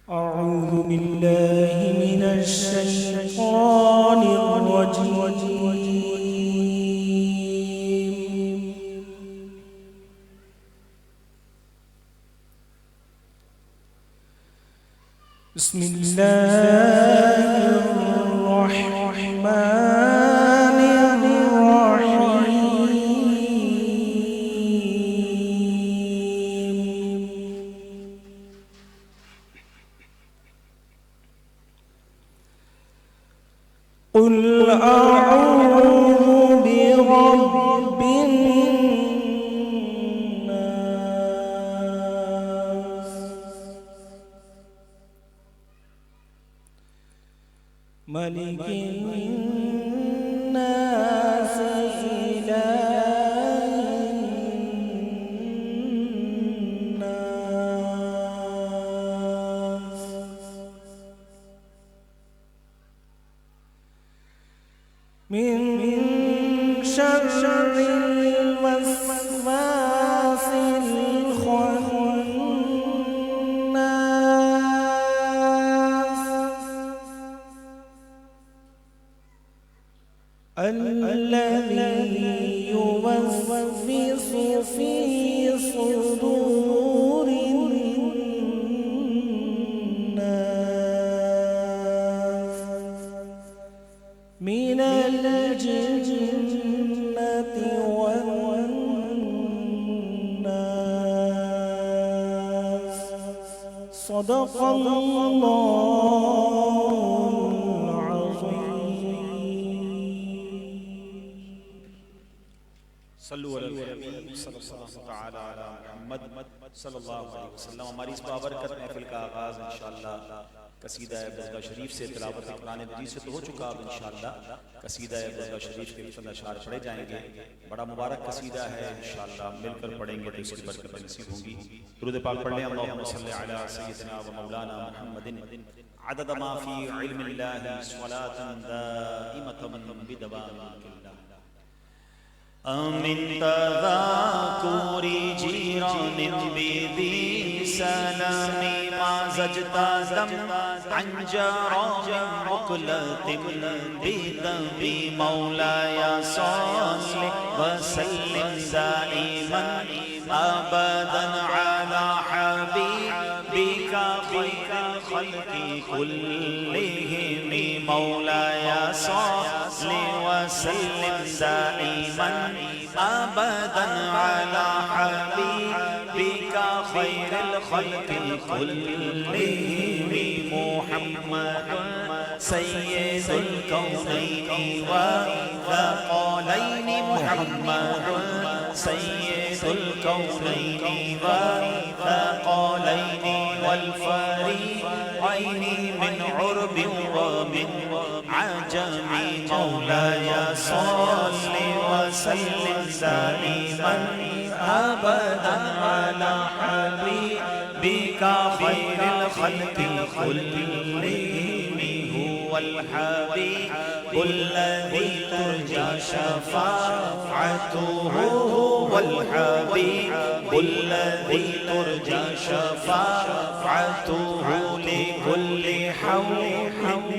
أعوذ بالله من الشيطان الرجيم. بسم الله الرحمن قل أعوذ برب الناس ملك الناس إله الناس من شر الوسواس الخناس الذي يوسوس في صدور الناس من الجنة والناس. صدق الله العظيم. صلو علی الحبیب صلی اللہ تعالی علی محمد صلی اللہ علیہ وسلم. ہماری اس بابرکت محفل کا آغاز انشاءاللہ قصیدہ بزدہ شریف سے تلاوت قرآن مجید سے تو ہو چکا. اب انشاءاللہ قصیدہ بزدہ شریف کے چند اشعار پڑھے جائیں گے. بڑا مبارک قصیدہ ہے، انشاءاللہ مل کر پڑھیں گے تو اس کی برکت نصیب ہوں گی. درود پاک پڑھ لیں. اللہم صلی علی سیدنا و مولانا محمد عدد ما فی علم اللہ صلاة دائمة بدوام ملک اللہ. من تذاکر جیران بذی سلام ما زجت دم عن جرام مقلت بدم مولاي صل وسلم دائما ابدا على حبيبك خير الخلق كلهم مولاي صل وسلم دائما ابدا على حبيبك خير الخلق كلهم محمد سيد الكونين والثقلين محمد سيد الكونين والثقلين والفريقين من عرب ومن عجم مولاي صل وسلم دائما ابدا على حبيبك خير الخلق كلهم. هو الحبيب الذي ترجى شفاعته، هو الحبيب الذي ترجى شفاعته لكل حول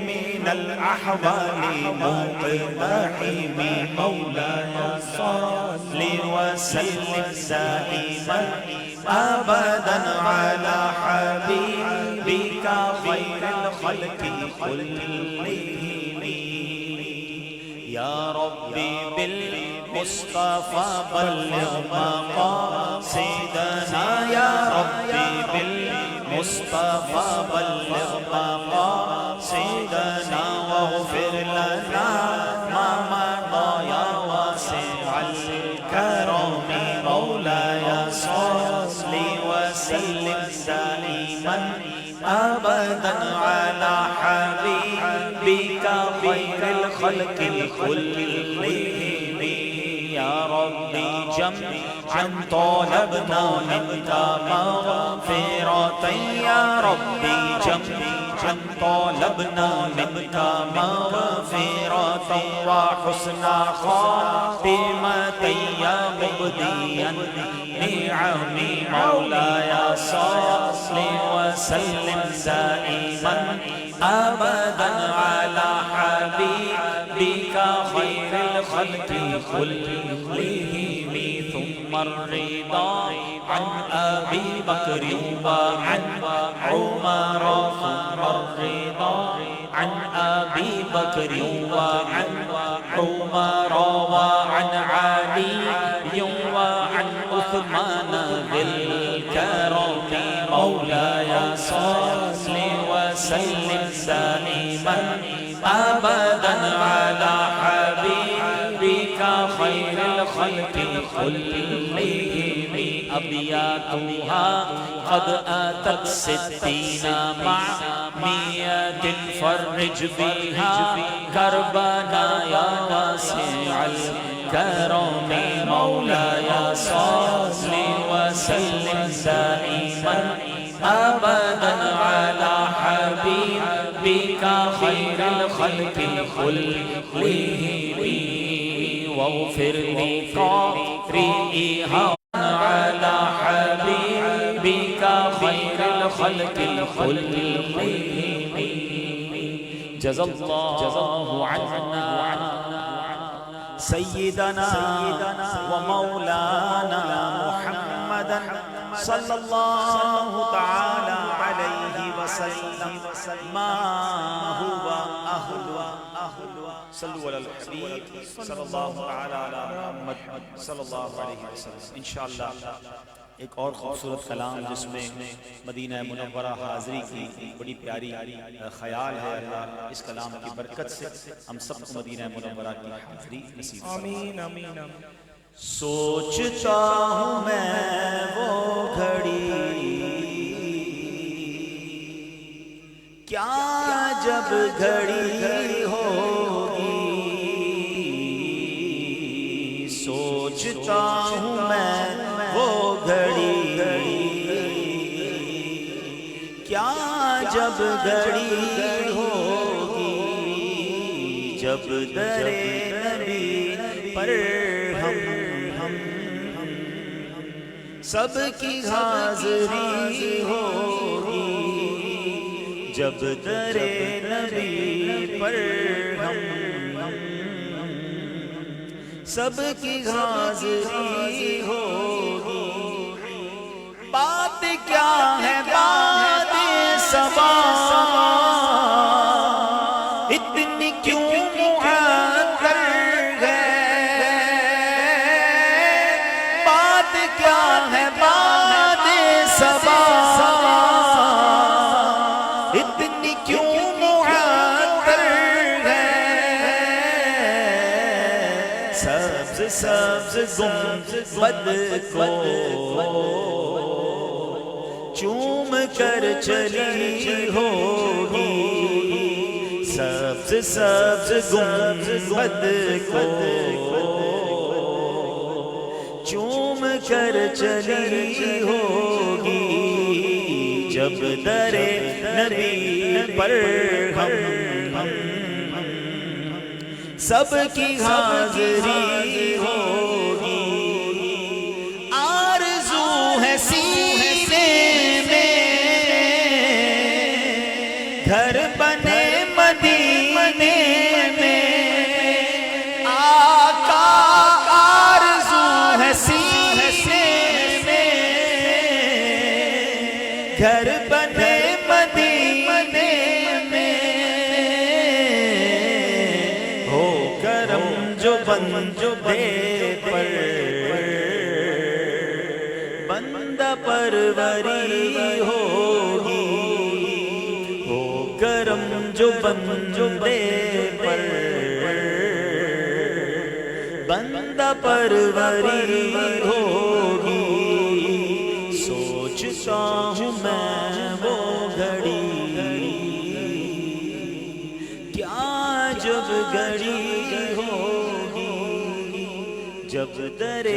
من الأحوال مقتحم مولاي صل وسلم دائما أبدا على حبيبك خير الخلق كلهم. يا ربي بالمصطفى بلغ مقاصدنا، يا ربي بالمصطفى بلغ مقاصدنا واغفر لنا ما مضى يا واسع الكرم مولاي صل وسلم دائما ابدا على حبيبك خير الخلق كلهم. يا ربي جمعا طلبنا منك مغفرة، يا ربي جمعا طالبنا منك مغفرة وحسن خاتمة يا مبديا نعم مولاي صل وسلم دائما أبدا على حبيبك خير الخلق كلهم ثم الرضا عن أبي بكر وعن عمر ثم الرضا عن أبي بكر وعن عمر وعن علي وعن عثمان ذي الكرم مولاي صل وسلم دائما أبدا على حبيبك خير الخلق كلهم أبياتها قد أتت 60 مع 100 فرج بها كربنا يا واسع الكرم مولاي صل وسلم دائما أبدا على حبيبك خير الخلق كلهم واغفر لقارئها على حبيبك خير الخلق كلهم جزا الله عنا سيدنا ومولانا محمدا صلى الله تعالى عليه وسلم ما هو أهل صلوا على الحبيب صلی اللہ تعالی علی محمد صلی اللہ علیہ وسلم. انشاءاللہ ایک اور خوبصورت کلام جس میں مدینہ منورہ حاضری کی بڑی پیاری خیال ہے. اللہ اس کلام کی برکت سے ہم سب کو مدینہ منورہ کی حاضری نصیب فرمائے. آمین آمین آمین. سوچتا ہوں میں وہ گھڑی کیا جب گھڑی ہوگی. سوچتا ہوں میں وہ گھڑی کیا جب گھڑی ہوگی جب در نبی پر ہم سب کی حاضری ہوگی. جب در نبی پر ہم سب کی حاضری ہوگی. بات کیا ہے بات صبا اتنی کیوں معطر ہے. بات کیا ہے بات صبا اتنی کیوں معطر ہے. سبز سبز گنبد کو چوم کر چلی ہوگی. سبز سبز گنبد کو چوم کر چلی ہوگی. جب در نبی پر ہم سب کی حاضری ہوگی. آرزو ہے سینے میں گھر بنے مدینے میں. آقا آرزو ہے سینے میں گھر بنے مدینے میں. ہو کرم جو بندے پر بندہ پروری ہوگی. ہو کرم جو بندے پر بندہ پروری ہوگی. سوچتا ہوں میں وہ گھڑی کیا جب گھڑی ہوگی جب در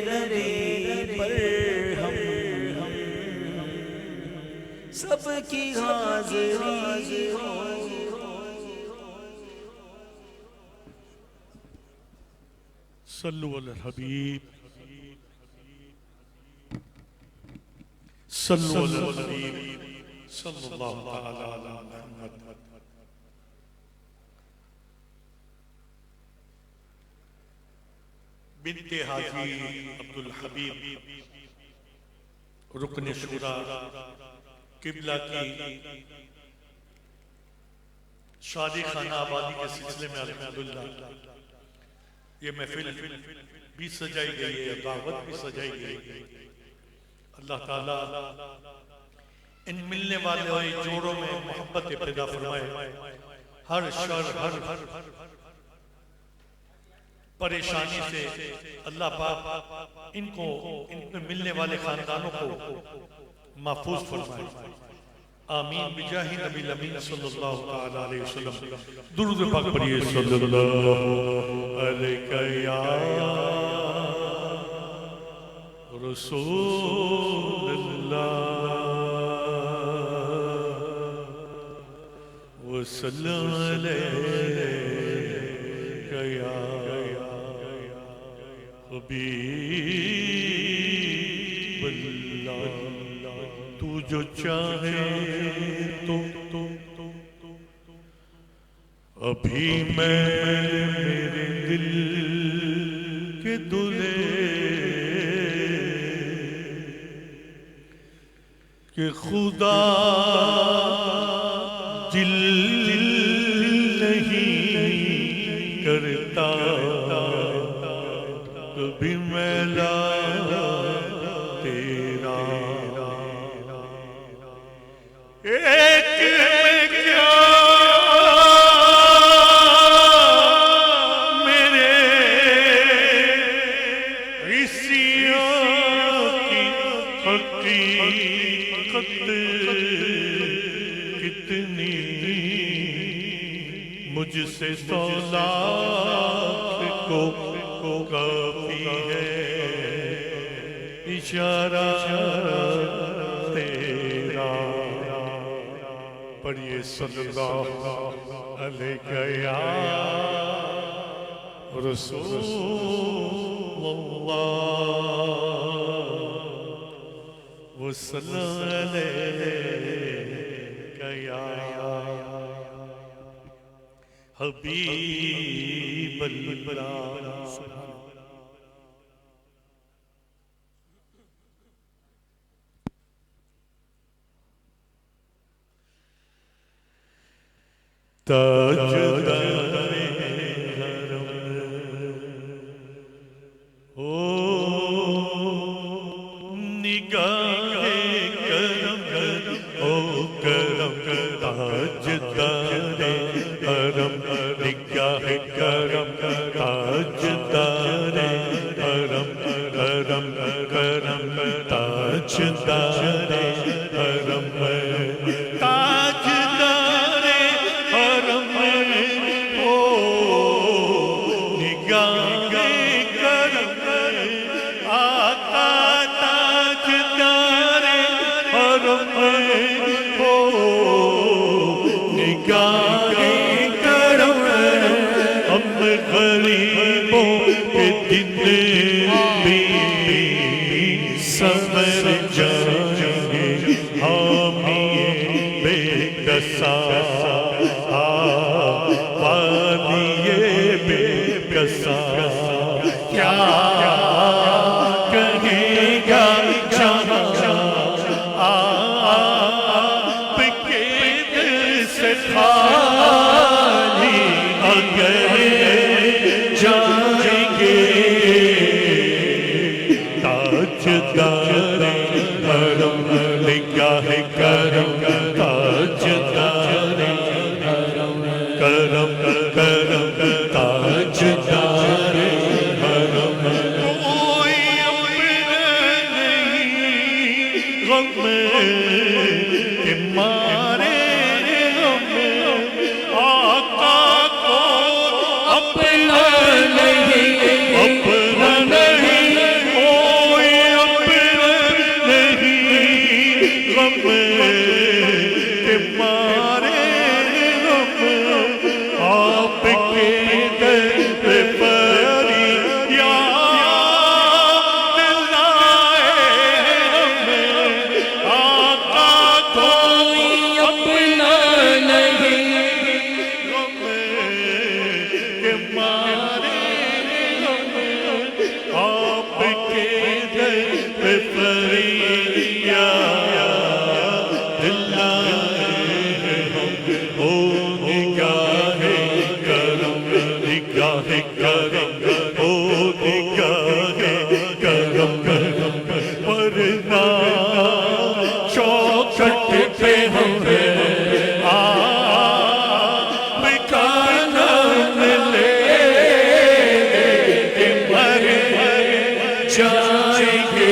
نبی پر ہم سب سب کی حاضری ہو صلو علی الحبیب صلو علی الحبیب صلی اللہ تعالی علی محمد بنت حاجی عبدالحبیب رکن شورا قبلہ کی شادی خانہ آبادی کے سلسلے میں الحمدللہ یہ محفل بھی سجائی گئی ہے، دعوت بھی سجائی گئی ہے۔ اللہ تعالیٰ ان ملنے والے ہوئے جوڑوں میں محبت پیدا فرمائے، ہر شر ہر پریشانی سے اللہ پاک ان کو ان میں ملنے والے خاندانوں کو محفوظ فرمائے، آمین بجاہ نبی الامین صلی اللہ تعالی علیہ وسلم۔ درود پاک پڑھیے صلی اللہ علیہ یا رسول اللہ وسلم علیہ یا حبیب اللہ، تو جو چاہے تو ابھی میں میرے دل کے دلے کہ خدا دل نہیں کرتا کبھی میلا تیرا، ایک میں کیا میرے عیسیوں کی حقیقت کتنی، مجھ سے 100 لاکھ کو کافی ہے اشارہ تیرا۔ پڑھیے صلی اللہ علیہ یا رسول اللہ وسلم علیہ یا حبیب اللہ۔ تاجدار حرم او نگاہ کرم او کرم، تاجدار حرم نگاہ کرم، تاجدار حرم کرم کرم، تاجدار حرم غریبوں کے دن بھی سمر جائیں گے، حامی بے کسا وادی بے کسا، کیا کہے گا جہاں آپ کے دل سے خالی اگر جائیں گے، تاجدار حرم نگاہ کرم، تاجدار حرم کرم کرم، تاجدار حرم کوئی اپنا نہیں غم کے مارے، غم کے مارے ہم آپ کے در پہ فریاد لائے ہمیں آقا کوئی اپنا نہیں کے مارے آپ کے در پہ فریاد لائے ہم او نگاہ کرم نگاہ کرم او نگاہ کرم ورنہ چوکھٹ پہ ہمیں آپ کا نام لے کے مر جائیں گے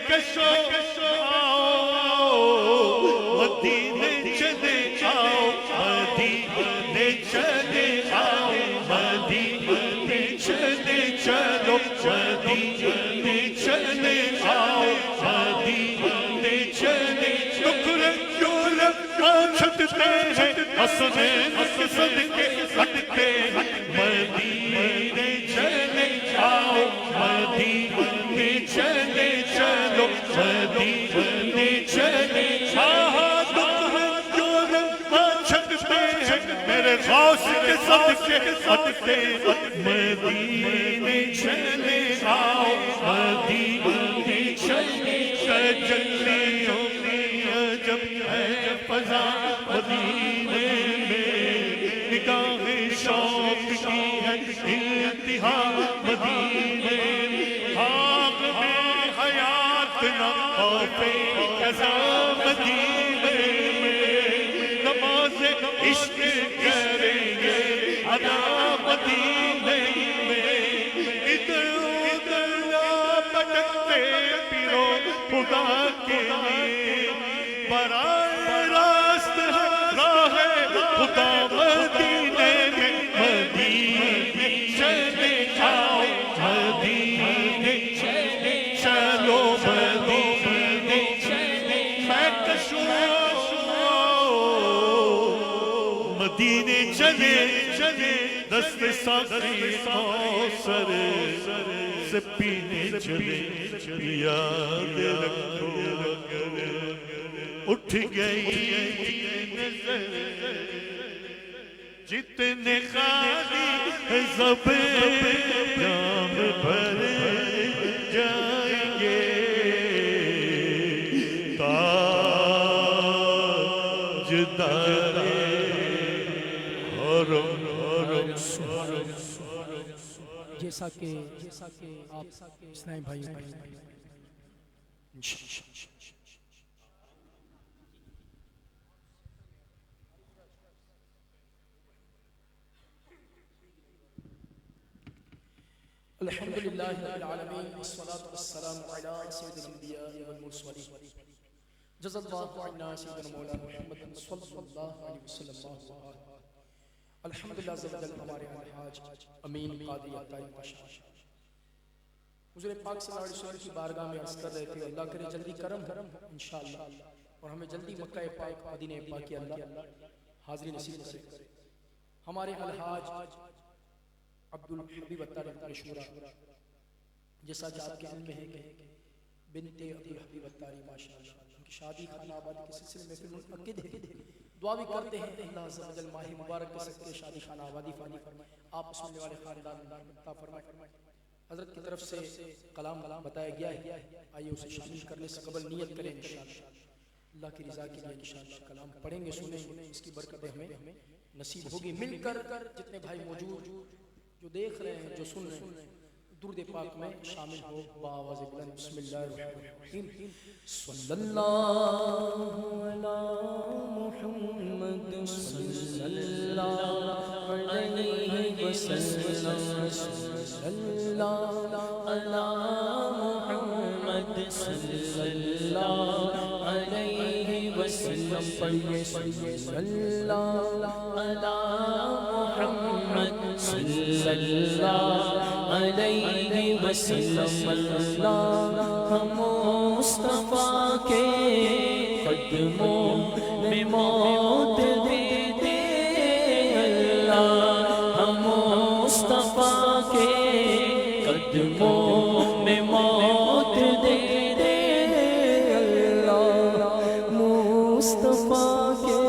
کشو چلے آؤ مدینے چلے چلو مدینے چلے آؤ مدینے چلے چھٹتے ہیں حسنین کے صدقے ہٹتے ہیں مدینے چلے آؤ مدینے چلے چلو مدینے چلے میرے غوث کے صدقے ہٹتے مدینے چلے آؤ مدینے چلے تجلیوں کی عجب ہے فضا مدینے میں نگاہ شوق کی ہے انتہا مدینے میں آگ میں حیات نہ آفے قضا مدینے میں نماز عشق کریں گے ادا مدینے میں ادھر ادھر بھٹکتے پیرو خدا کے لیے براہ راست راہ خدا مدینے میں مدینے چلے آؤ مدینے چلے چلو مدینے چلے میں کشوں مدینے چلے چلے دست ساقی کوثر سے پینے چلے یاد رکھو اٹھ گئی نظر جتنے خالی زب جام بھر جائیں گے تاجدار جیسا کہ آپ اسلام بھائی الحمدللہ رب العالمین والصلاة والسلام علی سید الانبیاء والمرسلین جزا اللہ عنا سیدنا مولانا محمد صلی اللہ علیہ وسلم الحمدللہ زبدل ہمارے الحاج امین قادری عطائی پاشا حضور پاک صلی اللہ علیہ وسلم کی بارگاہ میں عرض کر رہے تھے اللہ کرے جلدی کرم انشاءاللہ اور ہمیں جلدی مکہ پاک مدینہ پاک کی اللہ حاضری نصیب کرے ہمارے الحاج عبدالحبیب اتاری مشہورہ جیسا کہ آپ کے علم میں ہے کہ بنت عبدالحبیب اتاری ماشاءاللہ ان کی شادی خانہ آبادی کے سلسلے میں پھر منعقد ہے دعا بھی کرتے ہیں اللہ عز و جل ماہ مبارک کے صدقے شادی خانہ آبادی فرمائے آپ اس ملنے والے خاندان عطا فرمائے حضرت کی طرف سے کلام بتایا گیا ہے آئیے اسے شامل کرنے سے قبل نیت کریں انشاءاللہ اللہ کی رضا کے لیے انشاءاللہ کلام پڑھیں گے سنیں گے اس کی برکتیں ہمیں نصیب ہوگی مل کر جتنے بھائی موجود جو دیکھ رہے ہیں جو سن رہے ہیں درود پاک میں شامل ہو بآواز بلند بسم اللہ الرحمن الرحیم صلی اللہ علی محمد صلی اللہ علیہ وسلم صلی اللہ علی محمد صلی اللہ علیہ وسلم پڑھیے صلی اللہ علی محمد صلی اللہ علیہ وسلم اللہ مصطفیٰ کے قدموں میں موت دے دے اللہ مصطفیٰ کے قدموں میں موت دے دے اللہ مصطفیٰ کے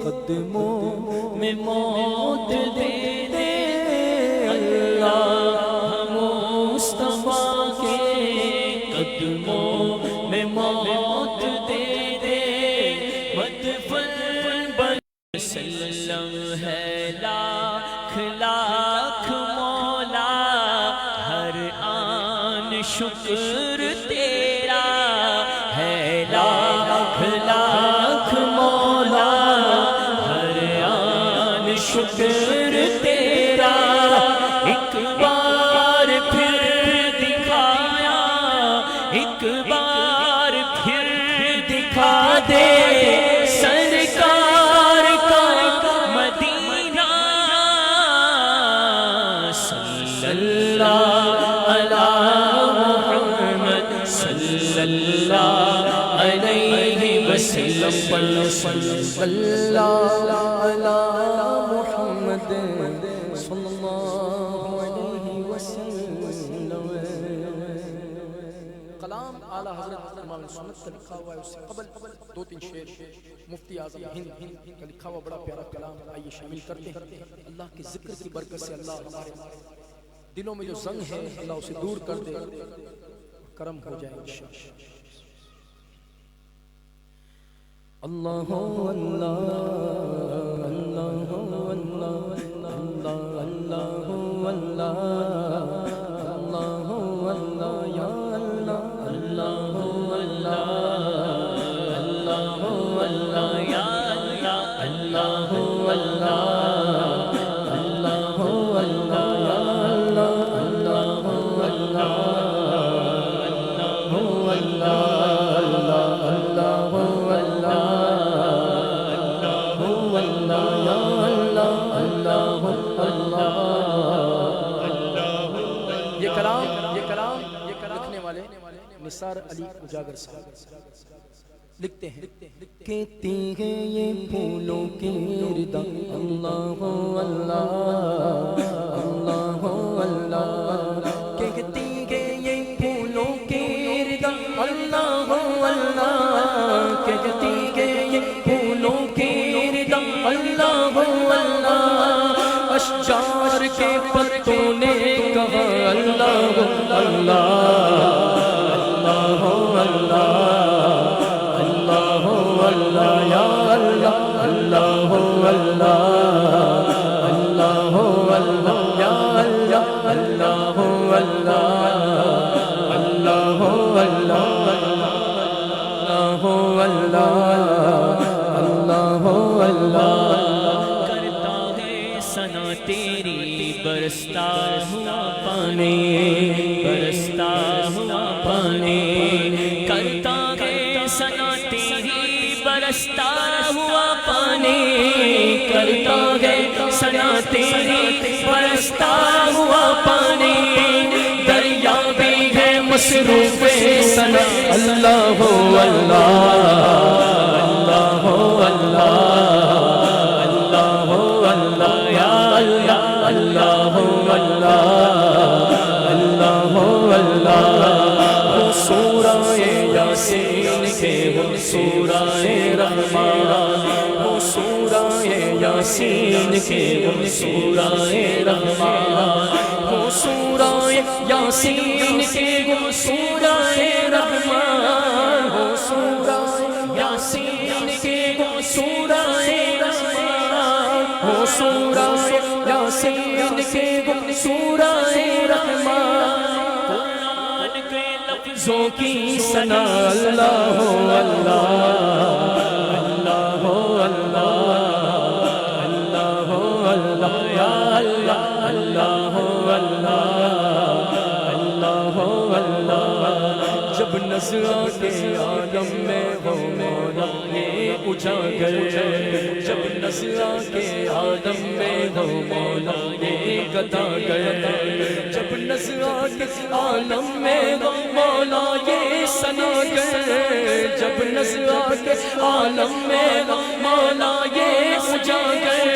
قدموں میں موت دے دے اللہ مصطفیٰ کے قدموں میں موت دے دے مدفن بن سلم ہے لاکھ لاکھ مولا ہر آن شکر تیرا ہے لاکھ لاکھ مولا ہر آن شکر تیرا وسلم صلی اللہ علی محمد صلی اللہ علیہ وسلم۔ کلام اعلیٰ حضرت امام سنت کا لکھا ہوا ہے، اس سے قبل دو تین شعر مفتی اعظم ہند کا لکھا ہوا بڑا پیارا کلام، آئیے شامل کرتے ہیں۔ اللہ کے ذکر کی برکت سے اللہ ہمارے دلوں میں جو زنگ ہے اللہ اسے دور کر دے، کرم ہو جائے انشاءاللہ۔ اللہ اللہ اللہ اللہ اللہ اللہ اللہ اللہ یا اللہ اللہ اللہ اللہ اللہ یا اللہ اللہ اللہ اللہ اللہ یا اللہ اللہ لکھنے والے نثار علی اجاگر صاحب لکھتے ہیں، کہتی ہے یہ پھولوں کی ردا اللہ اللہ اللہ اللہ، کہتی ہے یہ پھولوں کی ردا اللہ اللہ، کہتی ہے یہ پھولوں کی ردا اللہ اللہ، اشجار کے پتوں نے کہا اللہ اللہ اللہ اللہ اللہ یا اللہ اللہ اللہ اللہ اللہ یا اللہ اللہ اللہ اللہ اللہ اللہ کرتا ہے ثنا تیری برستا ہوا پانی برستا ہوا پانی، کرتا ہے ثنا تیری برستا ہوا پانی، کرتا ہے ثنا تیری برستا ہوا پانی، دریا بھی ہے مصروف ثنا اللہ اللہ اللہ اللہ اللہ یا اللہ اللہ اللہ اللہ، سورہ یاسین کے وہ سورہ رحمان، سورہ یاسین کے وہ سورہ رحمان، سورہ یاسین کے وہ سورہ رحمان، سورہ یاسین کے وہ سورہ رحمان، سورہ یاسین کے وہ سورہ رحمان، قرآن کے لفظوں کی ثنا اللہ اللہ اللہ اللہ اللہ یا اللہ اللہ اللہ اللہ، جب نظرہ کے عالم میں ہو مولا یہ اجاگر، جب نظرہ کے عالم میں ہو مولا یہ گداگر، جب نظرہ کے عالم میں ہو مولا یہ ثناگر، جب نظرہ کے عالم میں ہو مولا یہ اجاگر،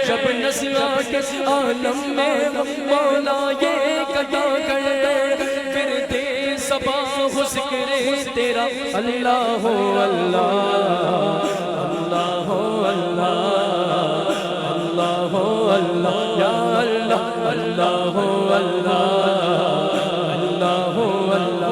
جب نظرہ کے عالم میں ہو مولا یہ گداگر، پھر دے زباں ہو ذکر تیرا اللہ اللہ اللہ اللہ اللہ اللہ یا اللہ اللہ اللہ اللہ اللہ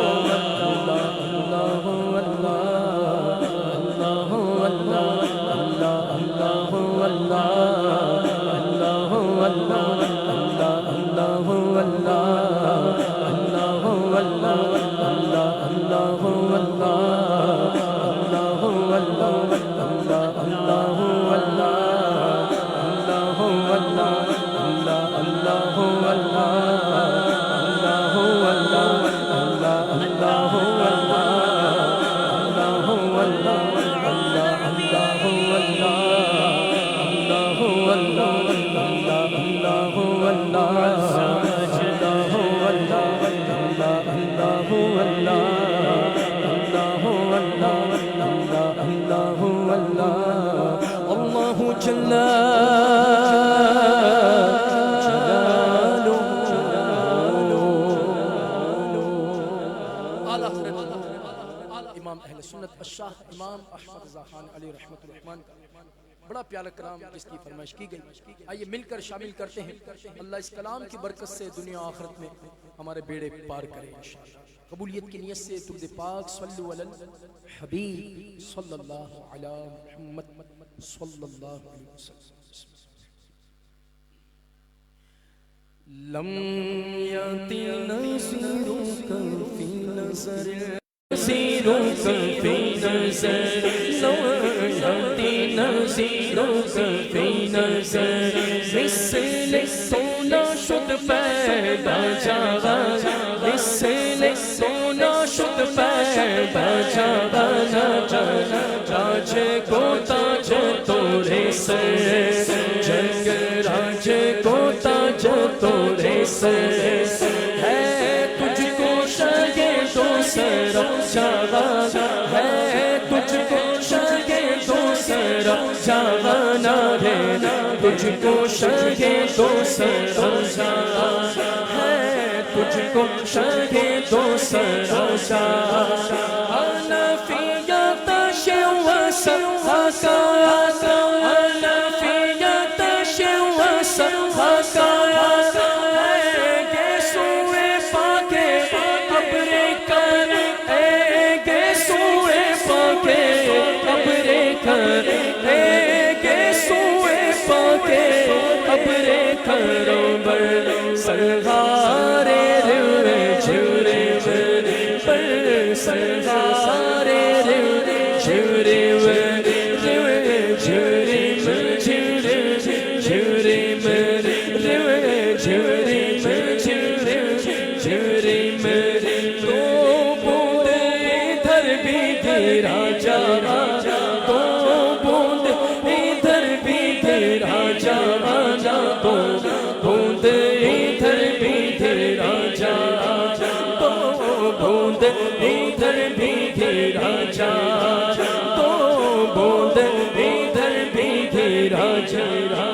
امام اہل سنت الشاہ امام احمد رضا خان علی رحمۃ الرحمن کا بڑا پیارا کلام جس کی فرمائش کی گئی. آئیے مل کر شامل کرتے ہیں. اللہ اس کلام کی برکت سے دنیا آخرت میں ہمارے بیڑے پار کرے انشاءاللہ. قبولیت کی نیت سے درود پاک صلو علی الحبیب صلی اللہ علی محمد صلی اللہ علیہ وسلم. لم یاتی نظیرک فی نظر نظیرک فی نظر لم یاتی نظیرک فی نظر مثل سونا شد پیدا جوان مثل سونا شد پیدا جوان راج کو تاج توڑے سر جنگ راج کو تاج توڑے سر ہے تجھ کو شگے دوسرا جوان ہے تجھ کو شگے دوسرا جوان ہے تجھ کو شگے دوسرا جوان ہے تجھ کو شگے دوسرا جوان انفیت شوس حقا انفیت شوس حقا سرہارے روے جھورے پر سرہارے روے جھورے روے جھورے جھورے جھورے روے جھورے جھورے جھورے تو بوند ادھر بھی گرا جانا تو بوند ادھر بھی گرا جانا تو بوند ادھر بھی گرا جانا تو بوند ادھر بھی گرا جانا تو بوند ادھر بھی گرا جانا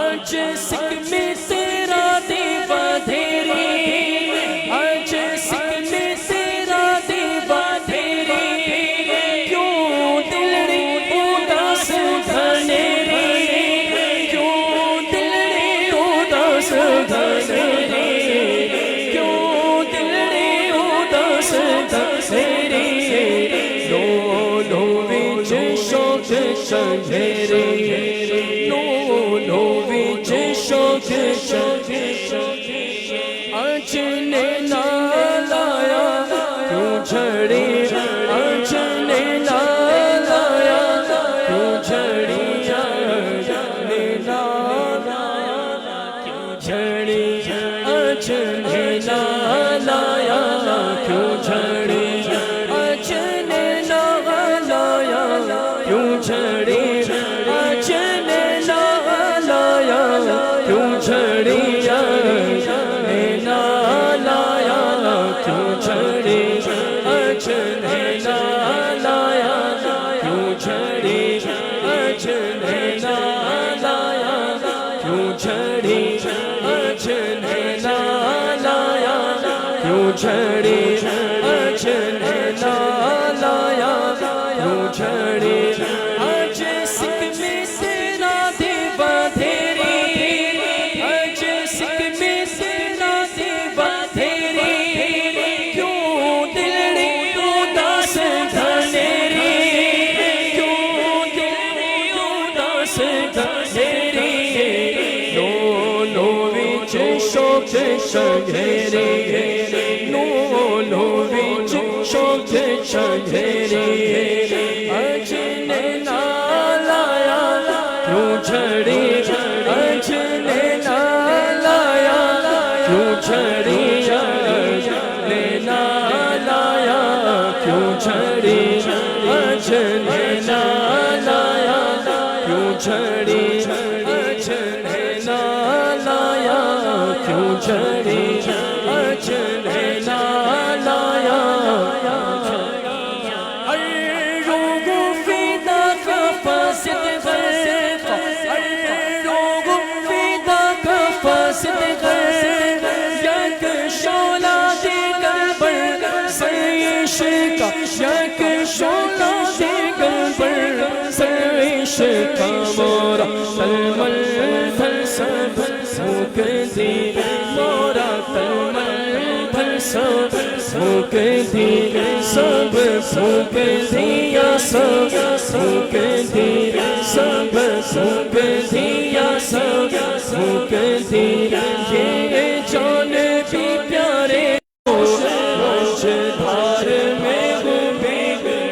آج سکھ میں تیرا دیوا دھیری آج سکھ میں تیرا دیوا دھیری کیوں دلڑی اداس گھنیری کیوں دلڑی اداس گھنیری کیوں دلڑی اداس گھنیری لو لو وچ شوق شنگھیری لو لو وچ شوق شنگھیری آج نے نہ لایا کیوں جھڑی آج نے نہ لایا کیوں جھڑی آج نے نہ لایا کیوں جھڑی آج نے نہ لایا کیوں جھڑی آج نے نہ لایا کیوں جھڑی آج نے نہ لایا کیوں جھڑی آج نے نہ لایا کیوں جھڑی آج نے نہ لایا کیوں جھڑی آج نے نہ لایا کیوں جھڑی آج نے نہ لایا کیوں جھڑی آج نے نہ لایا کیوں جھڑی آج سکھ میں تیرا دیوا دھیری آج سکھ میں تیرا دیوا دھیری کیوں دلڑی اداس گھنیری کیوں دلڑی اداس گھنیری لو لو وچ شوق شنگھیری لو لو وچ شوق شنگھیری آج نے نہ لایا کیوں جھڑی آج نے نہ لایا کیوں جھڑی آج نے نہ لایا کیوں جھڑی آج نے نہ لایا کیوں جھڑی آج نے نہ لایا کیوں جھڑی آج نے نہ لایا ہر روگو فیدا کا فاسد غرق ہر عشق مورا تلمل دھل سب پھونک دی مورا تلمل دھل سب پھونک دی سب پھونک دیا سب پھونک دی سب پھونک دیا سب پھونک دی یہ جان بھی پیارے منج دھار میں ڈوبی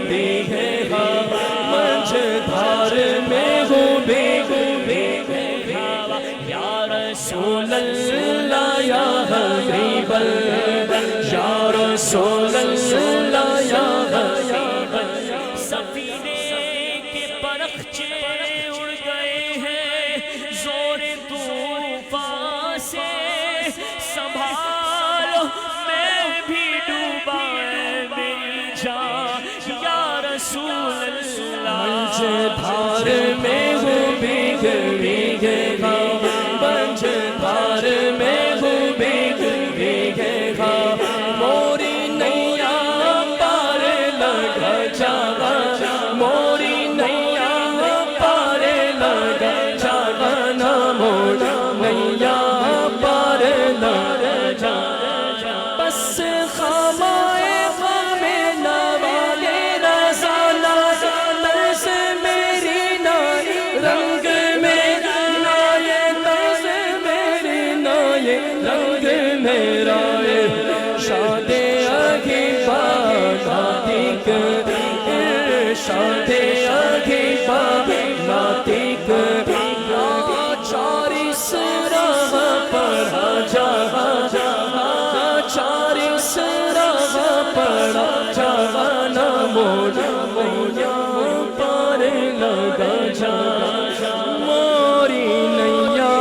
دی ہے ہوا منج دھار میں ڈوبی ہے ہوا یا رسول اللہ یا حبیب اللہ یا رسول اللہ یا حبیب اللہ سفینے کے پرخچے اڑ گئے ہیں زور طوفان سے سنبھالو میں بھی ڈوبا میری جان یا رسول اللہ منج دھار میں ہوں بھیگ گا منج دھار میں ہوں بھیگ گا موری نیا پار لگا جانا موری نیا پار لگا جانا موری نیا پار لگا جانا بس خامائے خام نوالے رضانا طرز میری نائے رنگ میرا نائے طرز میری نائے رنگ میرا شاد آگے ناتک ارشاد آگے ناتک چاریس راہ پڑھا جہاں چاریس راہ پڑھا جہاں مویا پار لگا جا موری نیا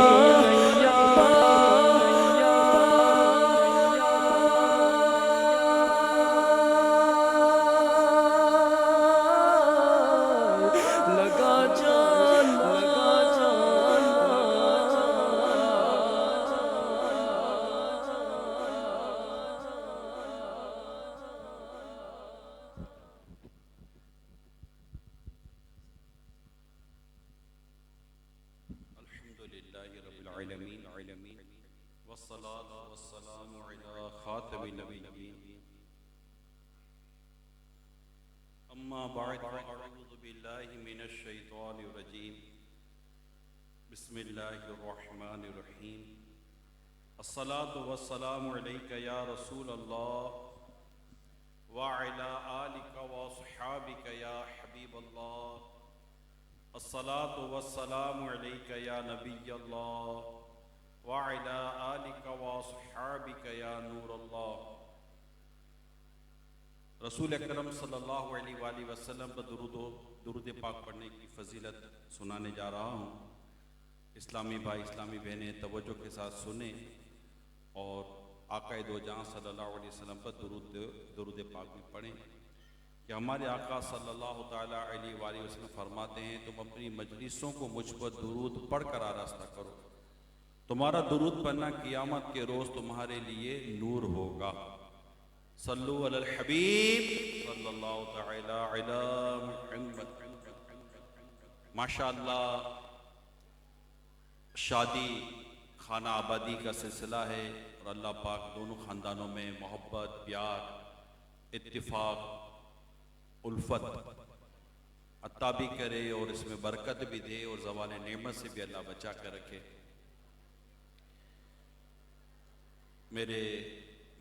لگا جان لگا جان الحمدللہ رب العالمین والصلاة والسلام علی خاتم النبیین اما بعد اعوذ باللہ من الشیطان الرجیم بسم اللہ الرحمن الرحیم الصلاة والسلام علیک یا رسول اللہ وعلی آلک واصحابک یا حبیب اللہ الصلاة والسلام علیک یا نبی اللہ وعلی آلک واصحابک یا نور اللہ رسول اکرم صلی اللہ علیہ وآلہ وسلم پر درود پاک پڑھنے کی فضیلت سنانے جا رہا ہوں. اسلامی بھائی اسلامی بہنیں توجہ کے ساتھ سنیں اور آقا دو جہاں صلی اللہ علیہ وسلم پر درود پاک بھی پڑھیں کہ ہمارے آقا صلی اللہ تعالیٰ علیہ وآلہ وسلم فرماتے ہیں تم اپنی مجلسوں کو مجھ پر درود پڑھ کر آراستہ کرو. تمہارا درود پڑھنا قیامت کے روز تمہارے لیے نور ہوگا. صلو علی الحبیب صلی اللہ تعالیٰ علی محمد. ماشاءاللہ شادی خانہ آبادی کا سلسلہ ہے اور اللہ پاک دونوں خاندانوں میں محبت پیار اتفاق الفت عطا بھی کرے اور اس میں برکت بھی دے اور زوال نعمت سے بھی اللہ بچا کر رکھے. میرے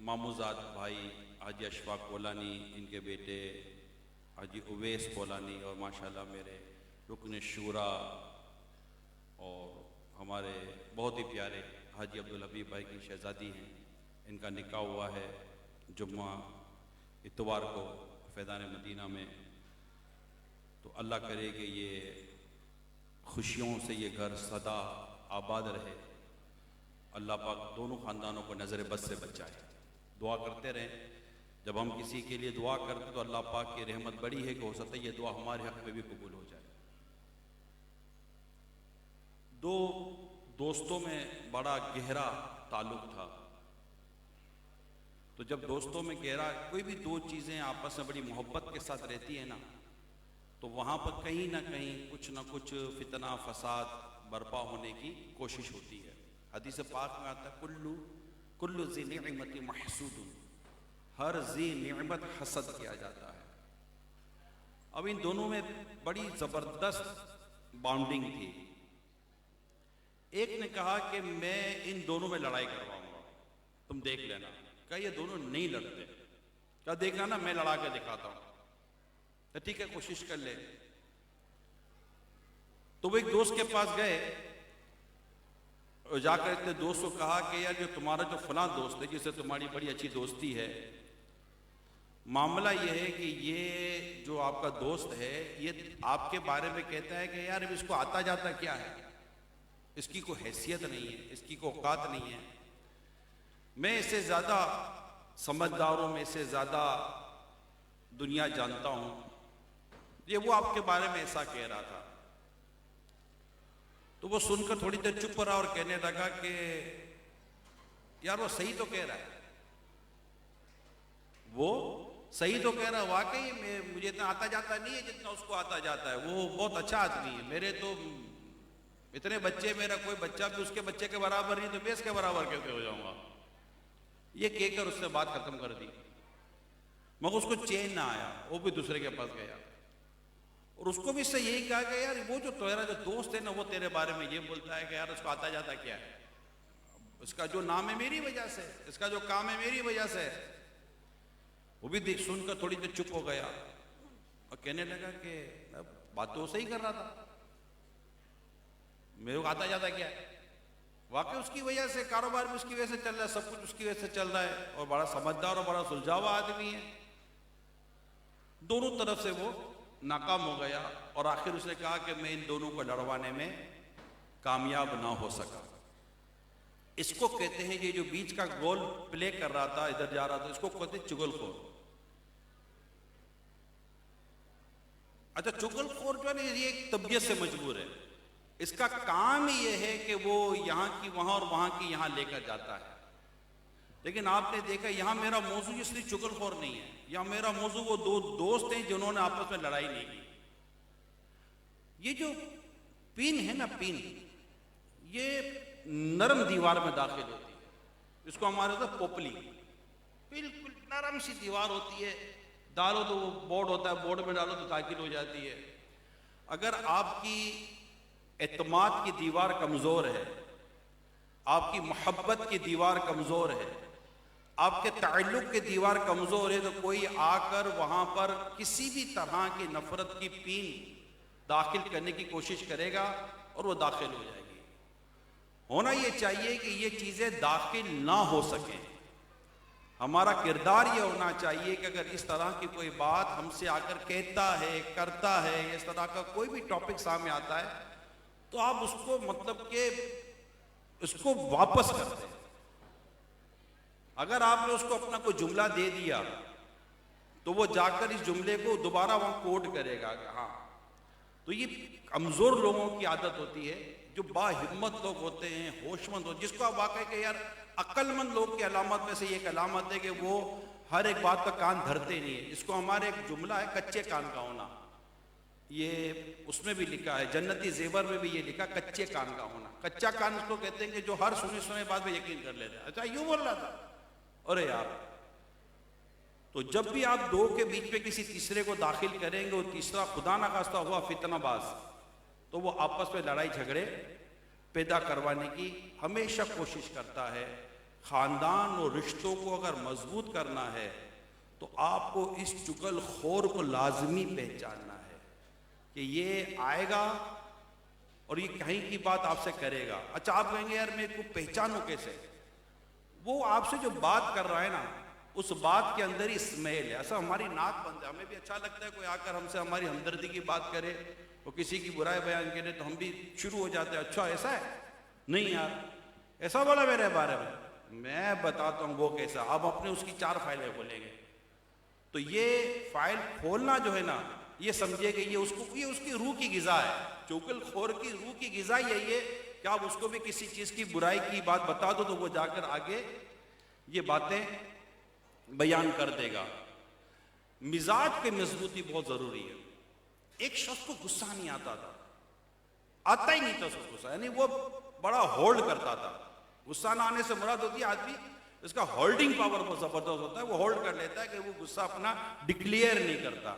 ماموزاد بھائی حاجی اشفاق بولانی ان کے بیٹے حاجی اویس بولانی اور ماشاءاللہ میرے رکن شورا اور ہمارے بہت ہی پیارے حاجی عبدالحبیب بھائی کی شہزادی ہیں. ان کا نکاح ہوا ہے جمعہ اتوار کو فیضان مدینہ میں. تو اللہ کرے کہ یہ خوشیوں سے یہ گھر سدا آباد رہے. اللہ پاک دونوں خاندانوں کو نظر بد سے بچائے. دعا کرتے رہیں. جب ہم کسی کے لیے دعا کرتے تو اللہ پاک کی رحمت بڑی ہے کہ ہو سکتا ہے یہ دعا ہمارے حق میں بھی قبول ہو جائے. دو دوستوں میں بڑا گہرا تعلق تھا. تو جب دوستوں میں گہرا کوئی بھی دو چیزیں آپس میں بڑی محبت کے ساتھ رہتی ہیں نا تو وہاں پر کہیں نہ کچھ فتنہ فساد برپا ہونے کی کوشش ہوتی ہے. حدیث پاک میں آتا ہے کل ذی نعمت محسود، ہر ذی نعمت حسد کیا جاتا ہے. اب ان دونوں میں بڑی زبردست باؤنڈنگ تھی. ایک نے کہا کہ میں ان دونوں میں لڑائی کرواؤں گا، تم دیکھ لینا. کہا یہ دونوں نہیں لڑتے. کہا دیکھنا نا میں لڑا کے دکھاتا ہوں. تو ٹھیک ہے کوشش کر لے. تو وہ ایک دوست کے پاس گئے اور جا کر اپنے دوست کو کہا کہ یار جو تمہارا جو فلاں دوست ہے جس سے تمہاری بڑی اچھی دوستی ہے، معاملہ یہ ہے کہ یہ جو آپ کا دوست ہے یہ آپ کے بارے میں کہتا ہے کہ یار اس کو آتا جاتا کیا ہے، اس کی کوئی حیثیت نہیں ہے، اس کی کوئی اوقات نہیں ہے، میں اس سے زیادہ سمجھدار ہوں، میں اس سے زیادہ دنیا جانتا ہوں. یہ وہ آپ کے بارے میں ایسا کہہ رہا تھا. تو وہ سن کر تھوڑی دیر چپ رہا اور کہنے لگا کہ یار وہ صحیح تو کہہ رہا ہے، وہ صحیح تو کہہ رہا ہے. واقعی مجھے اتنا آتا جاتا نہیں ہے جتنا اس کو آتا جاتا ہے. وہ بہت اچھا آدمی ہے. میرے تو اتنے بچے، میرا کوئی بچہ بھی اس کے بچے کے برابر نہیں تو میں اس کے برابر کیسے ہو جاؤں گا. یہ کہہ کر اس نے بات ختم کر دی. مگر اس کو چین نہ آیا، وہ بھی دوسرے کے پاس گیا اور اس کو بھی اس سے یہی کہا کہ یار وہ جو تیرا جو دوست ہے نا وہ تیرے بارے میں یہ بولتا ہے کہ یار اس کو آتا جاتا کیا ہے، اس کا جو نام ہے میری وجہ سے، اس کا جو کام ہے میری وجہ سے. وہ بھی دیکھ سن کر تھوڑی دیر چپ ہو گیا اور کہنے لگا کہ بات تو صحیح کر رہا تھا، میرے کو آتا جاتا کیا ہے. واقعی اس کی وجہ سے کاروبار بھی اس کی وجہ سے چل رہا ہے، سب کچھ اس کی وجہ سے چل رہا ہے اور بڑا سمجھدار اور بڑا سلجھاوا آدمی ہے. دونوں طرف سے وہ ناکام ہو گیا اور آخر اس نے کہا کہ میں ان دونوں کو لڑوانے میں کامیاب نہ ہو سکا. اس کو کہتے ہیں یہ جو بیچ کا گول پلے کر رہا تھا ادھر جا رہا تھا اس کو کہتے ہیں چگل خور. اچھا چگل خور جو ہے نا یہ ایک طبیعت سے مجبور ہے. اس کا کام ہی یہ ہے کہ وہ یہاں کی وہاں اور وہاں کی یہاں لے کر جاتا ہے. لیکن آپ نے دیکھا یہاں میرا موضوع اس لیے چگل خور نہیں ہے، یہاں میرا موضوع وہ دو دوست ہیں جنہوں نے آپس میں لڑائی نہیں کی. یہ جو پین ہے نا پین، یہ نرم دیوار میں داخل ہوتی ہے. اس کو ہمارے ساتھ پوپلی، بالکل نرم سی دیوار ہوتی ہے. ڈالو تو وہ بورڈ ہوتا ہے، بورڈ میں ڈالو تو داخل ہو جاتی ہے. اگر آپ کی اعتماد کی دیوار کمزور ہے، آپ کی محبت کی دیوار کمزور ہے، آپ کے تعلق کی دیوار کمزور ہے، تو کوئی آ کر وہاں پر کسی بھی طرح کی نفرت کی پین داخل کرنے کی کوشش کرے گا اور وہ داخل ہو جائے گی. ہونا یہ چاہیے کہ یہ چیزیں داخل نہ ہو سکیں. ہمارا کردار یہ ہونا چاہیے کہ اگر اس طرح کی کوئی بات ہم سے آ کر کہتا ہے، کرتا ہے، اس طرح کا کوئی بھی ٹاپک سامنے آتا ہے تو آپ اس کو مطلب کہ اس کو واپس کر دیں. اگر آپ نے اس کو اپنا کوئی جملہ دے دیا تو وہ جا کر اس جملے کو دوبارہ وہاں کوٹ کرے گا کہ ہاں. تو یہ کمزور لوگوں کی عادت ہوتی ہے. جو با ہمت لوگ ہوتے ہیں، ہوش مند ہوتے ہیں، جس کو آپ واقعی کہ یار عقل مند لوگ کی علامت میں سے یہ ایک علامت ہے کہ وہ ہر ایک بات پر کان دھرتے نہیں ہے. اس کو ہمارے ایک جملہ ہے کچے کان کا ہونا، یہ اس میں بھی لکھا ہے، جنتی زیور میں بھی یہ لکھا کچے کان کا ہونا. کچا کان اس کو کہتے ہیں کہ جو ہر سنے بات میں یقین کر لیتا ہے. اچھا یوں بول رہا تھا، ارے یار. تو جب بھی آپ دو کے بیچ پہ کسی تیسرے کو داخل کریں گے، وہ تیسرا خدا نہ خواستہ ہوا فتنہ باز، تو وہ آپس میں لڑائی جھگڑے پیدا کروانے کی ہمیشہ کوشش کرتا ہے. خاندان اور رشتوں کو اگر مضبوط کرنا ہے تو آپ کو اس چگل خور کو لازمی پہچاننا ہے کہ یہ آئے گا اور یہ کہیں کی بات آپ سے کرے گا. اچھا آپ کہیں گے یار میں کو پہچانوں کیسے؟ وہ آپ سے جو بات کر رہا ہے نا اس بات کے اندر ہی اسمیل ہے. ایسا ہماری ناک بند ہے، ہمیں بھی اچھا لگتا ہے کوئی آ کر ہم سے ہماری ہمدردی کی بات کرے، وہ کسی کی برائی بیان کرے تو ہم بھی شروع ہو جاتے ہیں اچھا ایسا ہے، نہیں یار ایسا بولا میرے بارے میں بتاتا ہوں وہ کیسا. آپ اپنے اس کی 4 فائلیں کھولیں گے تو یہ فائل کھولنا جو ہے نا یہ سمجھے کہ یہ اس کی روح کی غذا ہے. چگل خور کی روح کی غذا یہی ہے کہ آپ اس کو بھی کسی چیز کی برائی کی بات بتا دو تو وہ جا کر آگے یہ باتیں بیان کر دے گا. مزاج کی مضبوطی بہت ضروری ہے. ایک شخص کو غصہ نہیں آتا تھا، آتا ہی نہیں تھا اس کو غصہ، یعنی وہ بڑا ہولڈ کرتا تھا. غصہ نہ آنے سے مراد ہوتی ہے آدمی اس کا ہولڈنگ پاور بہت زبردست ہوتا ہے، وہ ہولڈ کر لیتا ہے کہ وہ غصہ اپنا ڈکلیئر نہیں کرتا.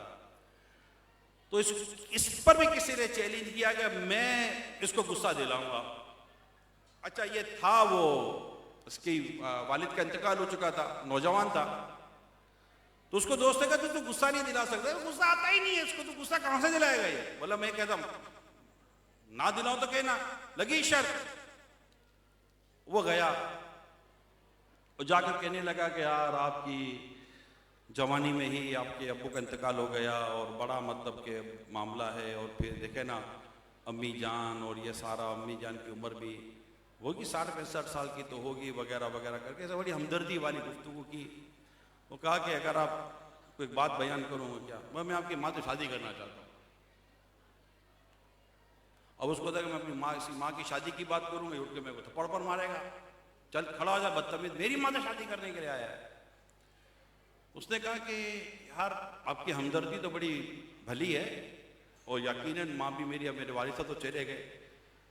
تو اس پر بھی کسی نے چیلنج کیا کہ میں اس کو غصہ دلاؤں گا. اچھا یہ تھا وہ اس کی والد کا انتقال ہو چکا تھا، نوجوان تھا، تو اس کو دوست نے کہا تو غصہ نہیں دلا سکتا، غصہ آتا ہی نہیں ہے اس کو، تو غصہ کہاں سے دلائے گا یہ؟ بولا میں کہتا ہوں نہ دلاؤں تو کہنا، لگی شرط. وہ گیا اور جا کر کہنے لگا کہ یار آپ کی جوانی میں ہی آپ کے ابو کا انتقال ہو گیا اور بڑا مطلب کہ معاملہ ہے، اور پھر دیکھے نا امی جان اور یہ سارا، امی جان کی عمر بھی ہوگی 60-65 سال کی تو ہوگی وغیرہ وغیرہ کر کے بڑی ہمدردی والی گفتگو کی. وہ کہا کہ اگر آپ کو ایک بات بیان کروں گا کیا، میں آپ کی ماں سے شادی کرنا چاہتا ہوں. اب اس کو تھا کہ میں اپنی ماں کی شادی کی بات کروں گا، اٹھ کے میرے کو تھپڑ پر مارے گا، چل کھڑا ہو جا بدتمیز، میری ماں سے شادی کرنے کے لیے آیا ہے. اس نے کہا کہ یار آپ کی ہمدردی تو بڑی بھلی ہے، اور یقیناً ماں بھی میری، اب میرے والد صاحب تو چلے گئے،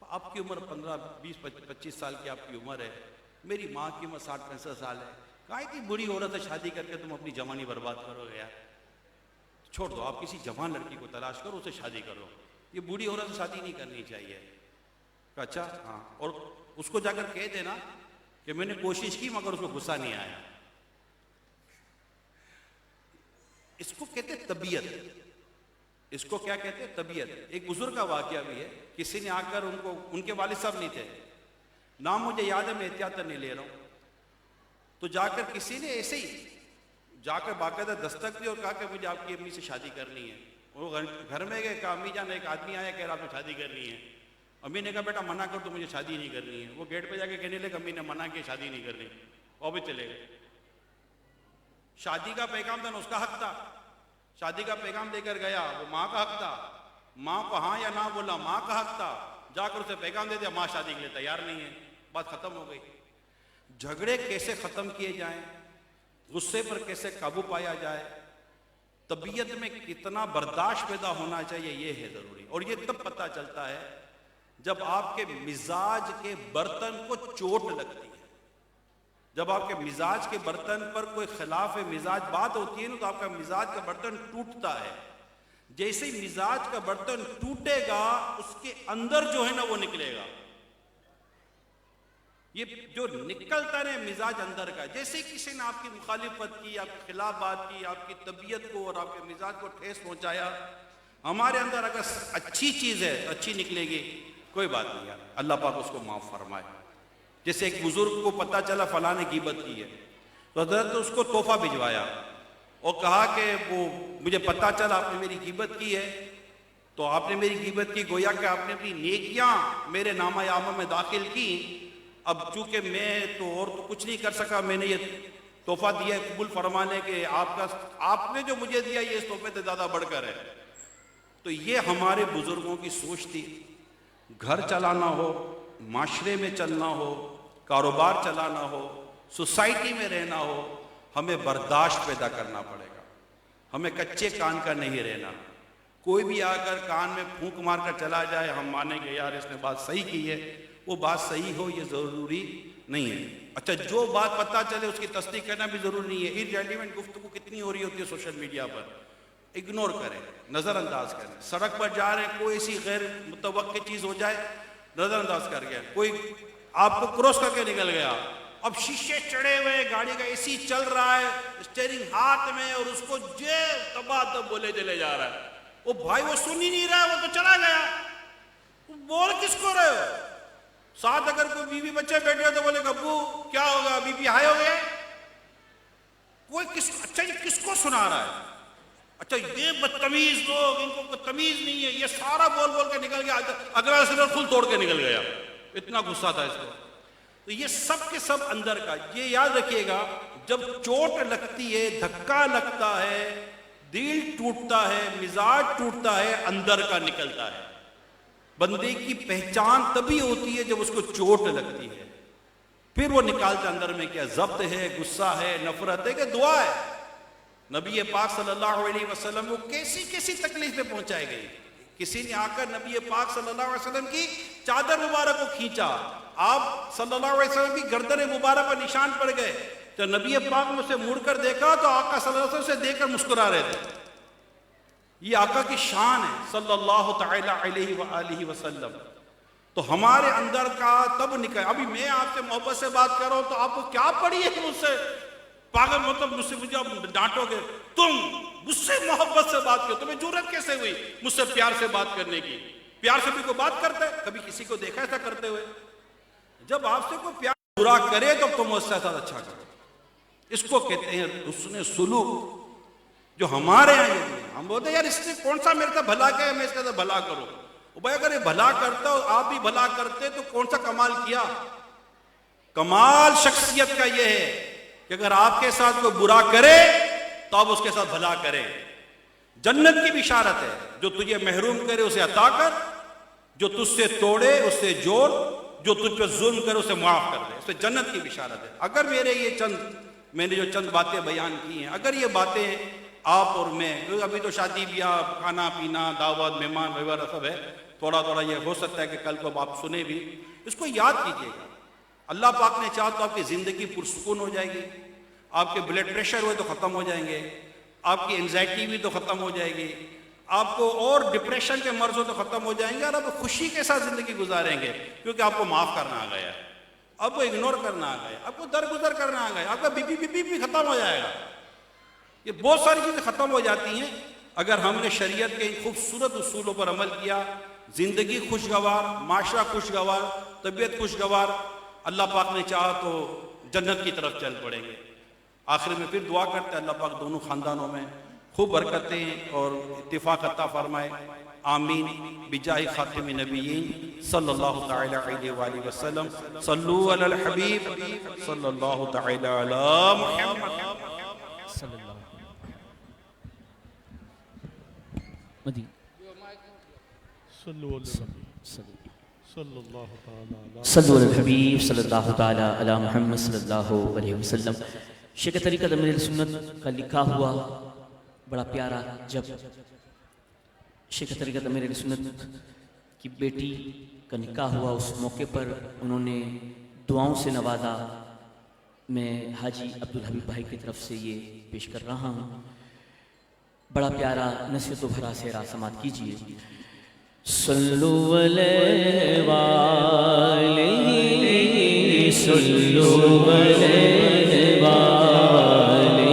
آپ کی عمر 15-20-25 سال کی آپ کی عمر ہے، میری ماں کی عمر 60-65 سال ہے، کہا اتنی بڑی عورت سے شادی کر کے تم اپنی جوانی برباد کرو گے یار، چھوڑ دو، آپ کسی جوان لڑکی کو تلاش کرو، اسے شادی کرو، یہ بوڑھی عورت سے شادی نہیں کرنی چاہیے. کہا اچھا ہاں، اور اس کو جا کر کہہ دینا کہ میں نے کوشش کی مگر اس کو غصہ نہیں آیا. اس کو کہتے طبیعت، اس کو کیا کہتے ہیں طبیعت. ایک بزرگ کا واقعہ بھی ہے، کسی نے آ کر ان کے والد صاحب نہیں تھے، نام مجھے یاد ہے میں احتیاطاً نہیں لے رہا ہوں، تو جا کر کسی نے ایسے ہی جا کر باقاعدہ دستک دی اور کہا کہ مجھے آپ کی امی سے شادی کرنی ہے. وہ گھر میں گئے، کہا امی جان ایک آدمی آیا کہہ رہا آپ نے شادی کرنی ہے. امی نے کہا بیٹا منع کر تو مجھے شادی نہیں کرنی ہے. وہ گیٹ پہ جا کے کہنے لگے امی نے منع کی شادی نہیں کرنی، وہ بھی چلے گئے. شادی کا پیغام تھا نا، اس کا حق تھا، شادی کا پیغام دے کر گیا، وہ ماں کا حق تھا، ماں کو ہاں یا نہ بولا، ماں کا حق تھا، جا کر اسے پیغام دے دیا، ماں شادی کے لیے تیار نہیں ہے، بات ختم ہو گئی. جھگڑے کیسے ختم کیے جائیں، غصے پر کیسے قابو پایا جائے، طبیعت میں کتنا برداشت پیدا ہونا چاہیے، یہ ہے ضروری. اور یہ تب پتہ چلتا ہے جب آپ کے مزاج کے برتن کو چوٹ لگتی ہے، جب آپ کے مزاج کے برتن پر کوئی خلاف مزاج بات ہوتی ہے نا، تو آپ کا مزاج کا برتن ٹوٹتا ہے. جیسے ہی مزاج کا برتن ٹوٹے گا، اس کے اندر جو ہے نا وہ نکلے گا. یہ جو نکلتا ہے مزاج اندر کا، جیسے کسی نے آپ کی مخالفت کی، آپ کے خلاف بات کی، آپ کی طبیعت کو اور آپ کے مزاج کو ٹھیس پہنچایا، ہمارے اندر اگر اچھی چیز ہے تو اچھی نکلے گی، کوئی بات نہیں ہے، اللہ پاک اس کو معاف فرمائے. جیسے ایک بزرگ کو پتہ چلا فلاں نے غیبت کی ہے، تو حضرت نے اس کو تحفہ بھجوایا اور کہا کہ وہ مجھے پتہ چلا آپ نے میری غیبت کی ہے، تو آپ نے میری غیبت کی، گویا کہ آپ نے اپنی نیکیاں میرے نامہ اعمال میں داخل کی. اب چونکہ میں تو اور تو کچھ نہیں کر سکا، میں نے یہ تحفہ دیا ہے، قبول فرمانے کے آپ نے جو مجھے دیا یہ اس تحفے سے زیادہ بڑھ کر ہے. تو یہ ہمارے بزرگوں کی سوچ تھی. گھر چلانا ہو، معاشرے میں چلنا ہو، کاروبار چلانا ہو، سوسائٹی میں رہنا ہو، ہمیں برداشت پیدا کرنا پڑے گا، ہمیں کچے کان کا نہیں رہنا. کوئی بھی آ کر کان میں پھونک مار کر چلا جائے، ہم مانیں گے یار اس نے بات صحیح کی ہے، وہ بات صحیح ہو یہ ضروری نہیں ہے. اچھا جو بات پتہ چلے اس کی تصدیق کرنا بھی ضروری نہیں ہے. ارریلیونٹ گفتگو کتنی ہو رہی ہوتی ہے سوشل میڈیا پر، اگنور کریں، نظر انداز کریں. سڑک پر جا رہے ہیں، کوئی ایسی غیر متوقع چیز ہو جائے، نظر انداز کر گیا، کوئی آپ کو کراس کر کے نکل گیا، اب شیشے چڑھے ہوئے، گاڑی کا اے سی چل رہا ہے، اسٹیئرنگ ہاتھ میں، اور اس کو دبا دب بولے چلے جا رہا ہے. وہ بھائی وہ سن ہی نہیں رہا، وہ تو چلا گیا. بول کس کو رہے ہو؟ ساتھ اگر کوئی بیوی بچے بیٹھے ہو تو بولے ابو کیا ہوگا، بی پی ہائی ہو گیا. کوئی اچھا یہ کس کو سنا رہا ہے؟ اچھا یہ بدتمیز لوگ، ان کو تمیز نہیں ہے، یہ سارا بول بول کے نکل گیا، اگلا سر کھل توڑ کے نکل گیا، اتنا غصہ تھا اس کو. تو یہ سب کے سب اندر کا، یہ یاد رکھیے گا، جب چوٹ لگتی ہے، دھکا لگتا ہے، دل ٹوٹتا ہے، مزاج ٹوٹتا ہے، اندر کا نکلتا ہے. بندے کی پہچان تبھی ہوتی ہے جب اس کو چوٹ لگتی ہے، پھر وہ نکالتا اندر میں کیا ضبط ہے، غصہ ہے، نفرت ہے کہ دعا ہے. نبی پاک صلی اللہ علیہ وسلم کو کیسی کیسی تکلیفیں پہنچائی گئی. کسی نے آ کر نبی پاک صلی اللہ علیہ وسلم کی چادر مبارک کو کھینچا, آپ صلی اللہ علیہ وسلم کی گردن مبارک پر نشان پڑ گئے. تو نبی پاک نے اسے مڑ کر دیکھا تو آقا صلی اللہ علیہ وسلم سے دیکھ کر مسکرا رہے تھے. یہ آقا کی شان ہے صلی اللہ تعالی علیہ وآلہ وسلم. تو ہمارے اندر کا تب نکل. ابھی میں آپ سے محبت سے بات کر رہا ہوں تو آپ کو کیا پڑی ہے مجھ سے پاگل, مطلب مجھ سے مجھے آپ ڈانٹو گے, تم مجھ سے محبت سے بات کرو, تمہیں جرأت کیسے ہوئی مجھ سے پیار سے بات کرنے کی؟ پیار سے بھی کوئی بات کرتا ہے؟ کبھی کسی کو دیکھا ایسا کرتے ہوئے؟ جب آپ سے کوئی پیار برا کرے تو تم اس سے ساتھ اچھا کرو. اس کو کہتے ہیں حسن سلوک. جو ہمارے یہاں یہ ہے, ہم بولتے ہیں یار اس نے کون سا میرے ساتھ بھلا کیا ہے, میں اس کے ساتھ بھلا کروں. بھائی اگر یہ بھلا کرتا ہو آپ بھی بھلا کرتے تو کون سا کمال کیا؟ کمال شخصیت کا یہ ہے کہ اگر آپ کے ساتھ کوئی برا کرے تو آپ اس کے ساتھ بھلا کریں. جنت کی بشارت ہے, جو تجھے محروم کرے اسے عطا کر, جو تجھ سے توڑے اس سے جوڑ, جو تجھ پہ ظلم کرے اسے معاف کر دے. اس پہ جنت کی بشارت ہے. اگر میرے یہ میں نے جو چند باتیں بیان کی ہیں, اگر یہ باتیں آپ اور میں, ابھی تو شادی بیاہ کھانا پینا دعوت مہمان وغیرہ سب ہے, تھوڑا تھوڑا یہ ہو سکتا ہے کہ کل کو آپ سنیں بھی, اس کو یاد کیجئے گا. اللہ پاک نے چاہا تو آپ کی زندگی پرسکون ہو جائے گی, آپ کے بلڈ پریشر ہوئے تو ختم ہو جائیں گے, آپ کی انزائٹی بھی تو ختم ہو جائے گی, آپ کو اور ڈپریشن کے مرض ہو تو ختم ہو جائیں گے, اور آپ خوشی کے ساتھ زندگی گزاریں گے, کیونکہ آپ کو معاف کرنا آ گیا, آپ کو اگنور کرنا آ گیا, آپ کو درگزر کرنا آ گیا, آپ کا بی پی بھی ختم ہو جائے گا. یہ بہت ساری چیزیں ختم ہو جاتی ہیں اگر ہم نے شریعت کے خوبصورت اصولوں پر عمل کیا. زندگی خوشگوار, معاشرہ خوشگوار, طبیعت خوشگوار. اللہ پاک نے چاہا تو جنت کی طرف چل پڑیں گے. آخر میں پھر دعا کرتے ہیں اللہ پاک دونوں خاندانوں میں خوب برکتیں اور اتفاق عطا فرمائے. آمین بجاہ خاتم نبیین صلی اللہ تعالی علیہ وآلہ وسلم. صلو علی الحبیب صلی اللہ تعالی علی محمد صلی اللہ مدین صلو علی الحبیب صلی اللہ تعالی علی محمد صلی اللہ علیہ وسلم. شیخ طریقت امیر سنت کا لکھا ہوا بڑا پیارا, جب شیخ طریقت امیر سنت کی بیٹی کا نکاح ہوا اس موقع پر انہوں نے دعاؤں سے نوازا. میں حاجی عبدالحبیب بھائی کی طرف سے یہ پیش کر رہا ہوں. بڑا پیارا نصیحت و بھرا سہرا سماعت کیجیے. صلو علیہ وآلہ صلو علیہ وآلہ.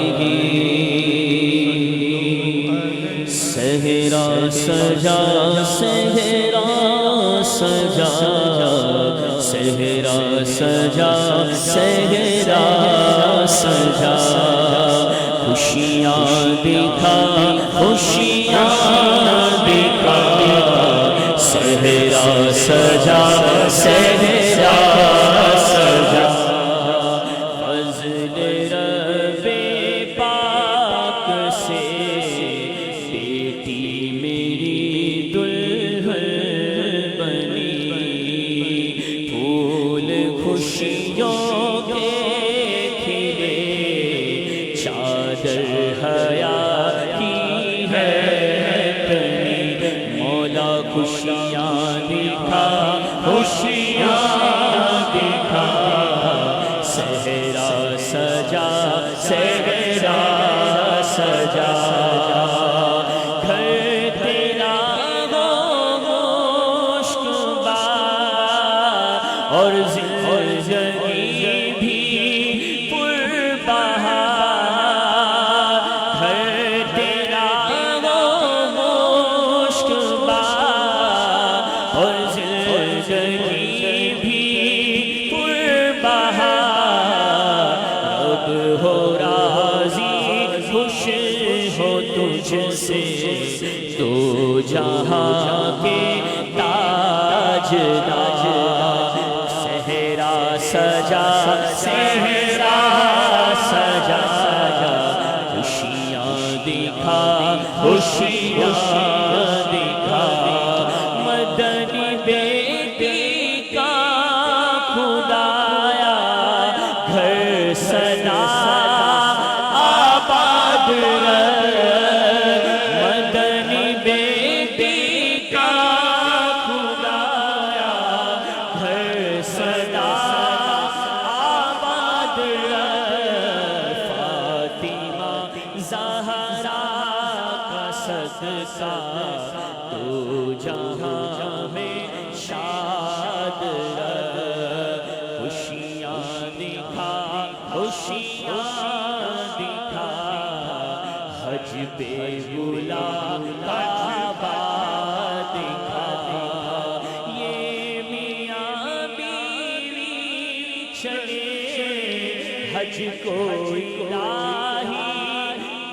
سہرا سجا سہرا سجا سہرا سجا سہرا سجا. خوشیاں دکھا خوشیاں دکھا. سہرا سجا سہرا سجا. فضل رب پاک سے بیٹی میری دلہن بنی. پھول خوشیوں کے کھلے چادر حیا کی ہے تنی. مولا خوشیاں دکھا خوشیاں دکھا. سہرا سجا سہرا سجا. گھر تیرا مشک بار اور زندگی بھی پربہار. گھر تیرا مشک بار اور زندگی بھی پربہار. رب ہو راضی خوش ہو تجھ سے دو جہاں کے تاجدار. سہرا سجا سہرا سجا. خوشیاں دکھا خوشیاں دکھا. مدنی بیٹی کا خدایا گھر سدا آباد چلے حج کو الہی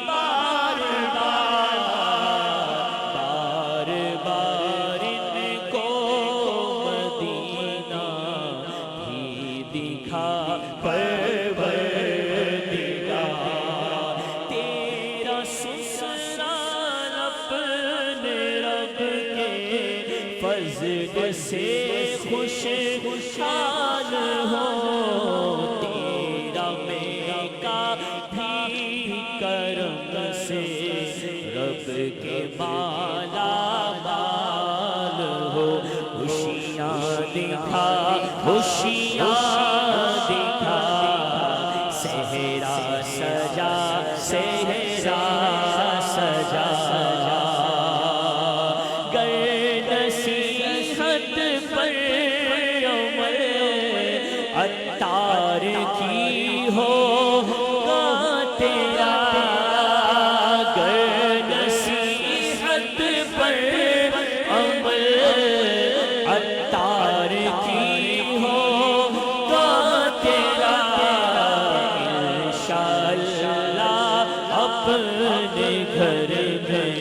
بار بار بار بار ان کو مدینہ ہی دکھا پروردگار تیرا سسرال اپنے رب کے فضل سے خوش حال ہو تیرا میکا بھی کرم سے رب کے مالا مال ہو خوشیاں دکھا خوشیاں دکھا صحرا سجا صحرا سجا گر نصیحت پر عمل عطار کی ہوگا تیرا گر نصیحت پر عمل عطار کی ہوگا تیرا انشاءاللہ اپنے گھر میں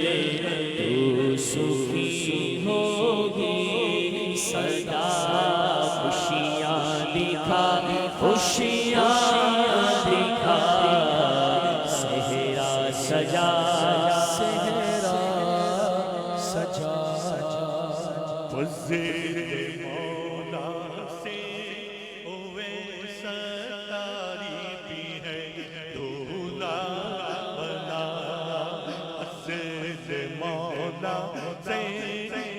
تو سخی ہوگی سدا خوشیاں دکھا خوشیاں دکھا صحرا سجا صحرا سجا وزیر مولا سے ہوئے ستاری بھی ہے دولا بلا وزیر مولا سے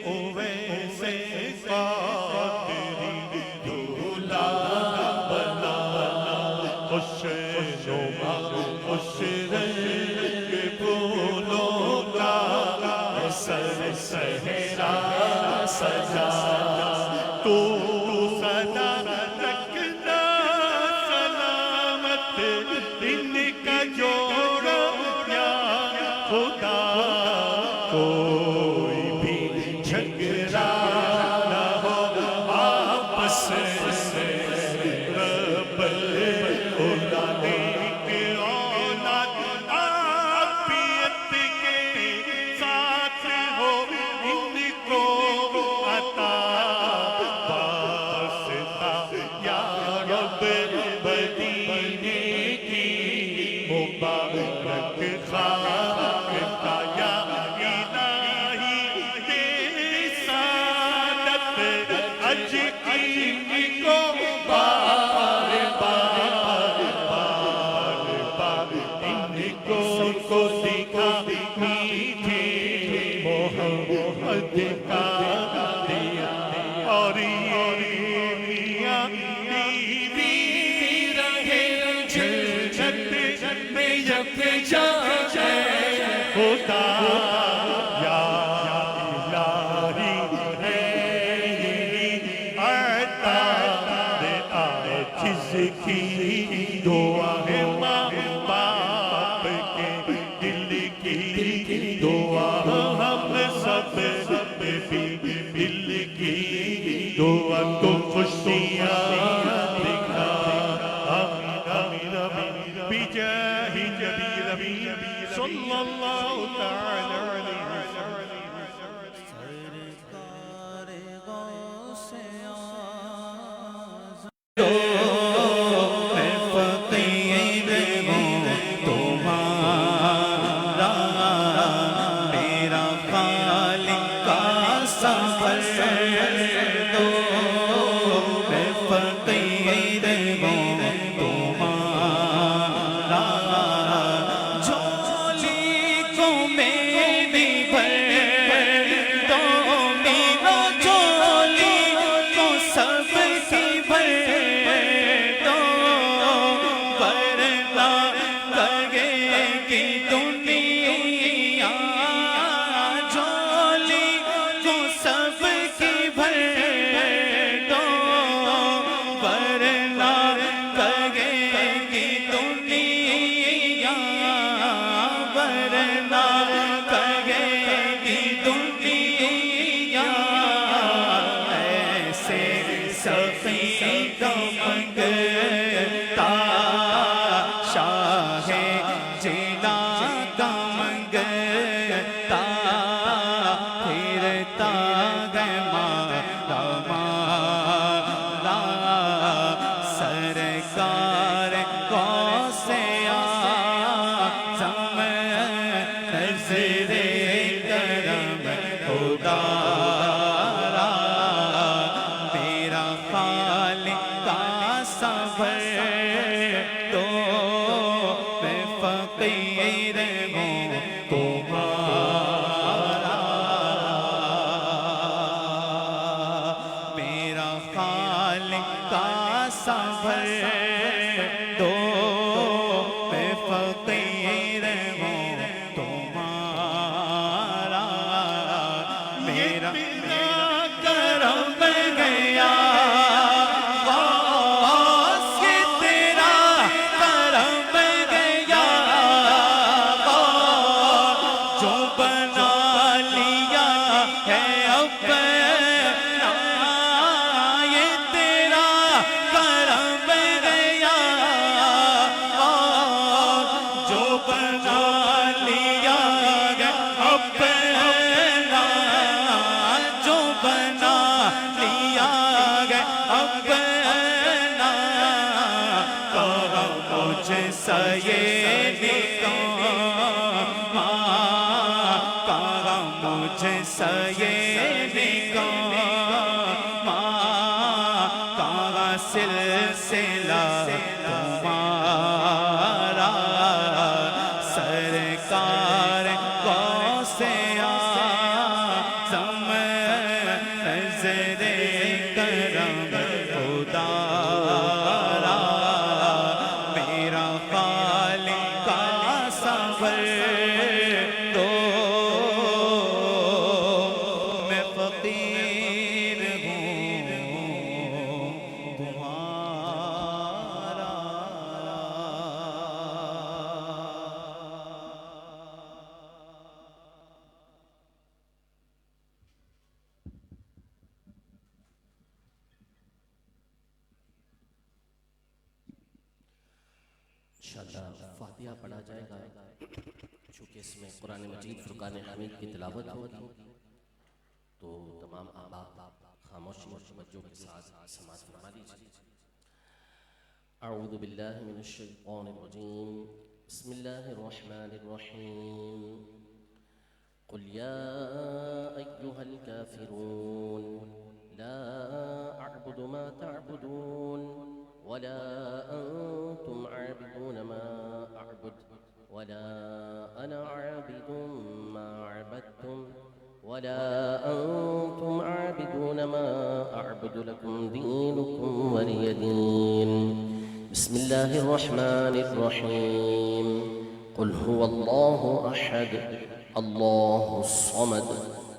ہوئے سے قادری دولا بلا خوش نما خوش رنگ پھولوں کا سر صحرا سجا تو سدا رکھنا سلامت ان کا جوڑا یا خدا کوئی بھی جھگڑا نہ ہو آپس سے رب اولاد کی اولاد عافیت کے ساتھ ہو ان کو عطا واسطہ یا رب مدینے کی مبارک خاک کا یا الہی دے سعادت اج کی کو بار بار بار بار ان کو دکھا میٹھے محمد کا دیا اور یہ میاں بیوی رہے جنت میں یکجا خدا یا الہی ہے یہی عطا آئے جس کی دعا ہے ماں باپ کے دل کی دعا ہم سب بھی دل کی دعا تو خوشیاں دکھا آمین آمین آمین بجاہ نبی صلی اللہ تعالی علیہ وسلم سخی کا منگ سنبھل دو میں فقیر ہوں تمہارا میرا کرم گیا سلسلہ تمہارا سرکار غوث اعظم نظر کرم خدارا میرا خالق کا صبر دو میں فقیر ہوں تمہارا انشاءاللہ فاتحہ پڑھا جائے گا چونکہ اس میں قرآن مجید فرقان حمید کی تلاوت ہوگی تو تمام احباب خاموشی اور توجہ کے ساتھ سماعت فرما لیجیے اعوذ باللہ من الشیطان الرجیم بسم اللہ الرحمن الرحیم قل یا ایہا الکافرون لا اعبد ما تعبدون ولا أنتم عابدون ما أعبد ولا أنا عابد ما عبدتم ولا أنتم عابدون ما أعبد لكم دينكم ولي دين بسم الله الرحمن الرحيم قل هو الله أحد الله الصمد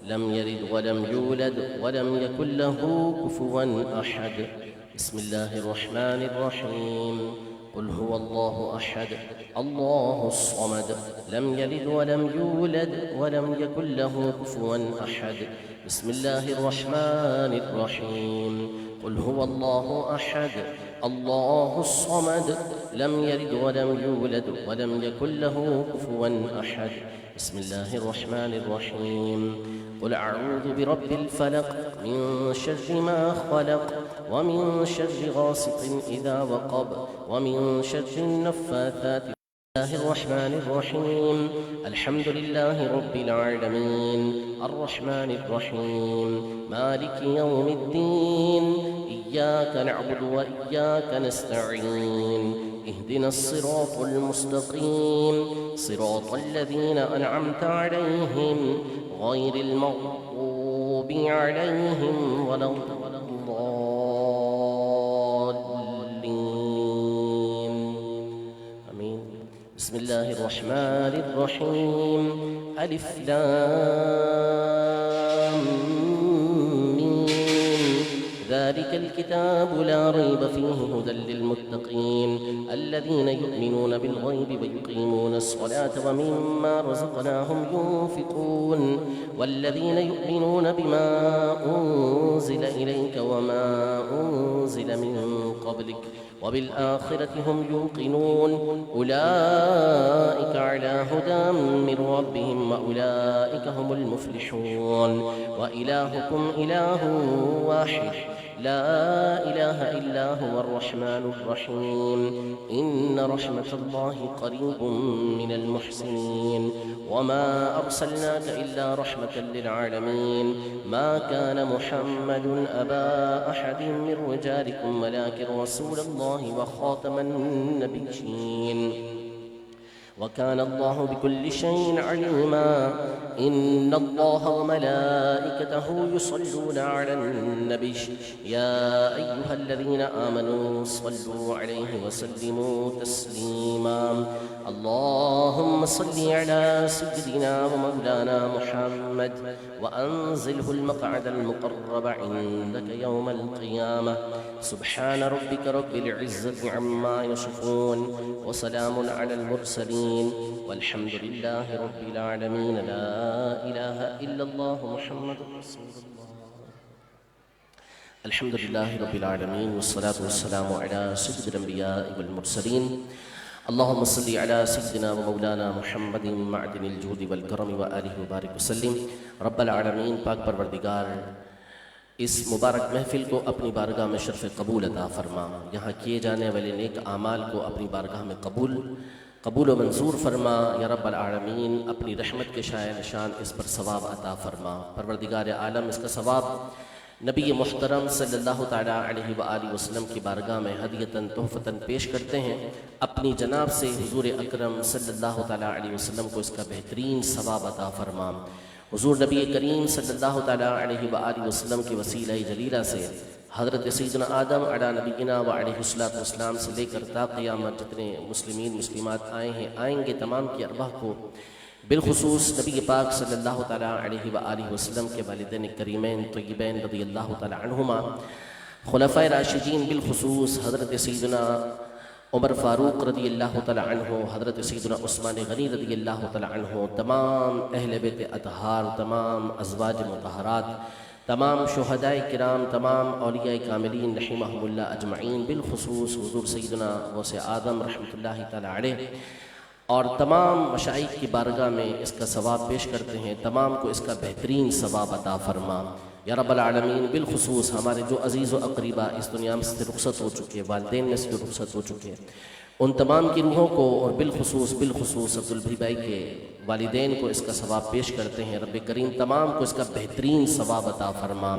لم يلد ولم يولد ولم يكن له كفوا أحد بسم الله الرحمن الرحيم قل هو الله أحد الله الصمد لم يلد ولم يولد ولم يكن له كفوا أحد بسم الله الرحمن الرحيم قل هو الله أحد الله الصمد لم يلد ولم يولد ولم يكن له كفوا أحد بسم الله الرحمن الرحيم قل أعوذ برب الفلق من شر ما خلق ومن شر غاسق إذا وقب ومن شر النفاثات بسم الله الرحمن الرحيم الحمد لله رب العالمين الرحمن الرحيم مالك يوم الدين إياك نعبد وإياك نستعين اهدنا الصراط المستقيم صراط الذين أنعمت عليهم غير المغضوب عليهم ولا الضالين آمين بسم الله الرحمن الرحيم ألف لام ميم ذلك الكتاب لا ريب فيه هدى للمتقين الذين يؤمنون بالغيب ويقيمون الصلاة ومما رزقناهم ينفقون والذين يؤمنون بما أنزل إليك وما أنزل من قبلك وبالآخرة هم يوقنون أولئك على هدى من ربهم وأولئك هم المفلحون وإلهكم إله واحد لا إله إلا هو الرحمن الرحيم إن رحمة الله قريب من المحسنين وما أرسلناك إلا رحمة للعالمين ما كان محمد أبا أحد من رجالكم ولكن رسول الله وخاتم النبيين وكان الله بكل شيء عليما إن الله وملائكته يصلون على النبي يا أيها الذين آمنوا صلوا عليه وسلموا تسليما اللهم صل على سيدنا ومولانا محمد وأنزله المقعد المقرب عندك يوم القيامة سبحان ربك رب العزة عما يصفون وسلام على المرسلين والحمد لله رب العالمين لا إله إلا الله محمد رسول الله الحمد لله رب العالمين والصلاة والسلام على سيد الأنبياء والمرسلين اللهم صل على سيدنا ومولانا محمد معدن الجود والكرم وآله وبارك وسلم رب العالمین پاک پروردگار اس مبارک محفل کو اپنی بارگاہ میں شرف قبول عطا فرما، یہاں کیے جانے والے نیک اعمال کو اپنی بارگاہ میں قبول و منظور فرما یا رب العالمین، اپنی رحمت کے شائع نشان اس پر ثواب عطا فرما۔ پروردگار عالم اس کا ثواب نبی محترم صلی اللہ تعالیٰ علیہ وآلہ وسلم کی بارگاہ میں ہدیتاً تحفتاً پیش کرتے ہیں، اپنی جناب سے حضور اکرم صلی اللہ تعالیٰ علیہ وسلم کو اس کا بہترین ثواب عطا فرما۔ حضور نبی کریم صلی اللہ تعالیٰ علیہ وآلہ وسلم کی وسیلہ جلیلہ سے حضرت سیدنا آدم علیہ نبینا و علیہ السلام سے لے کر تا قیامت جتنے مسلمین مسلمات آئے ہیں آئیں گے، تمام کی ارواح کو بالخصوص نبی پاک صلی اللہ تعالیٰ علیہ وآلہ وسلم کے والدین کریمین طیبین رضی اللہ تعالیٰ عنہما، خلفائے راشدین بالخصوص حضرت سیدنا عمر فاروق رضی اللہ تعالیٰ عنہ، حضرت سیدنا عثمان غنی رضی اللہ تعالیٰ عنہ، تمام اہل بیت اطہار، تمام ازواج مطہرات، تمام شہدائے کرام، تمام اولیاء کاملین رحمہم اللہ اجمعین، بالخصوص حضور سیدنا غوث آدم رحمۃ اللہ تعالیٰ علیہ، اور تمام مشائخ کی بارگاہ میں اس کا ثواب پیش کرتے ہیں، تمام کو اس کا بہترین ثواب عطا فرما یا رب العالمین۔ بالخصوص ہمارے جو عزیز و اقریبا اس دنیا میں سے رخصت ہو چکے، والدین میں سے جو رخصت ہو چکے، ان تمام کی روحوں کو، اور بالخصوص عبدالبری بھائی کے والدین کو اس کا ثواب پیش کرتے ہیں۔ رب کریم تمام کو اس کا بہترین ثواب عطا فرما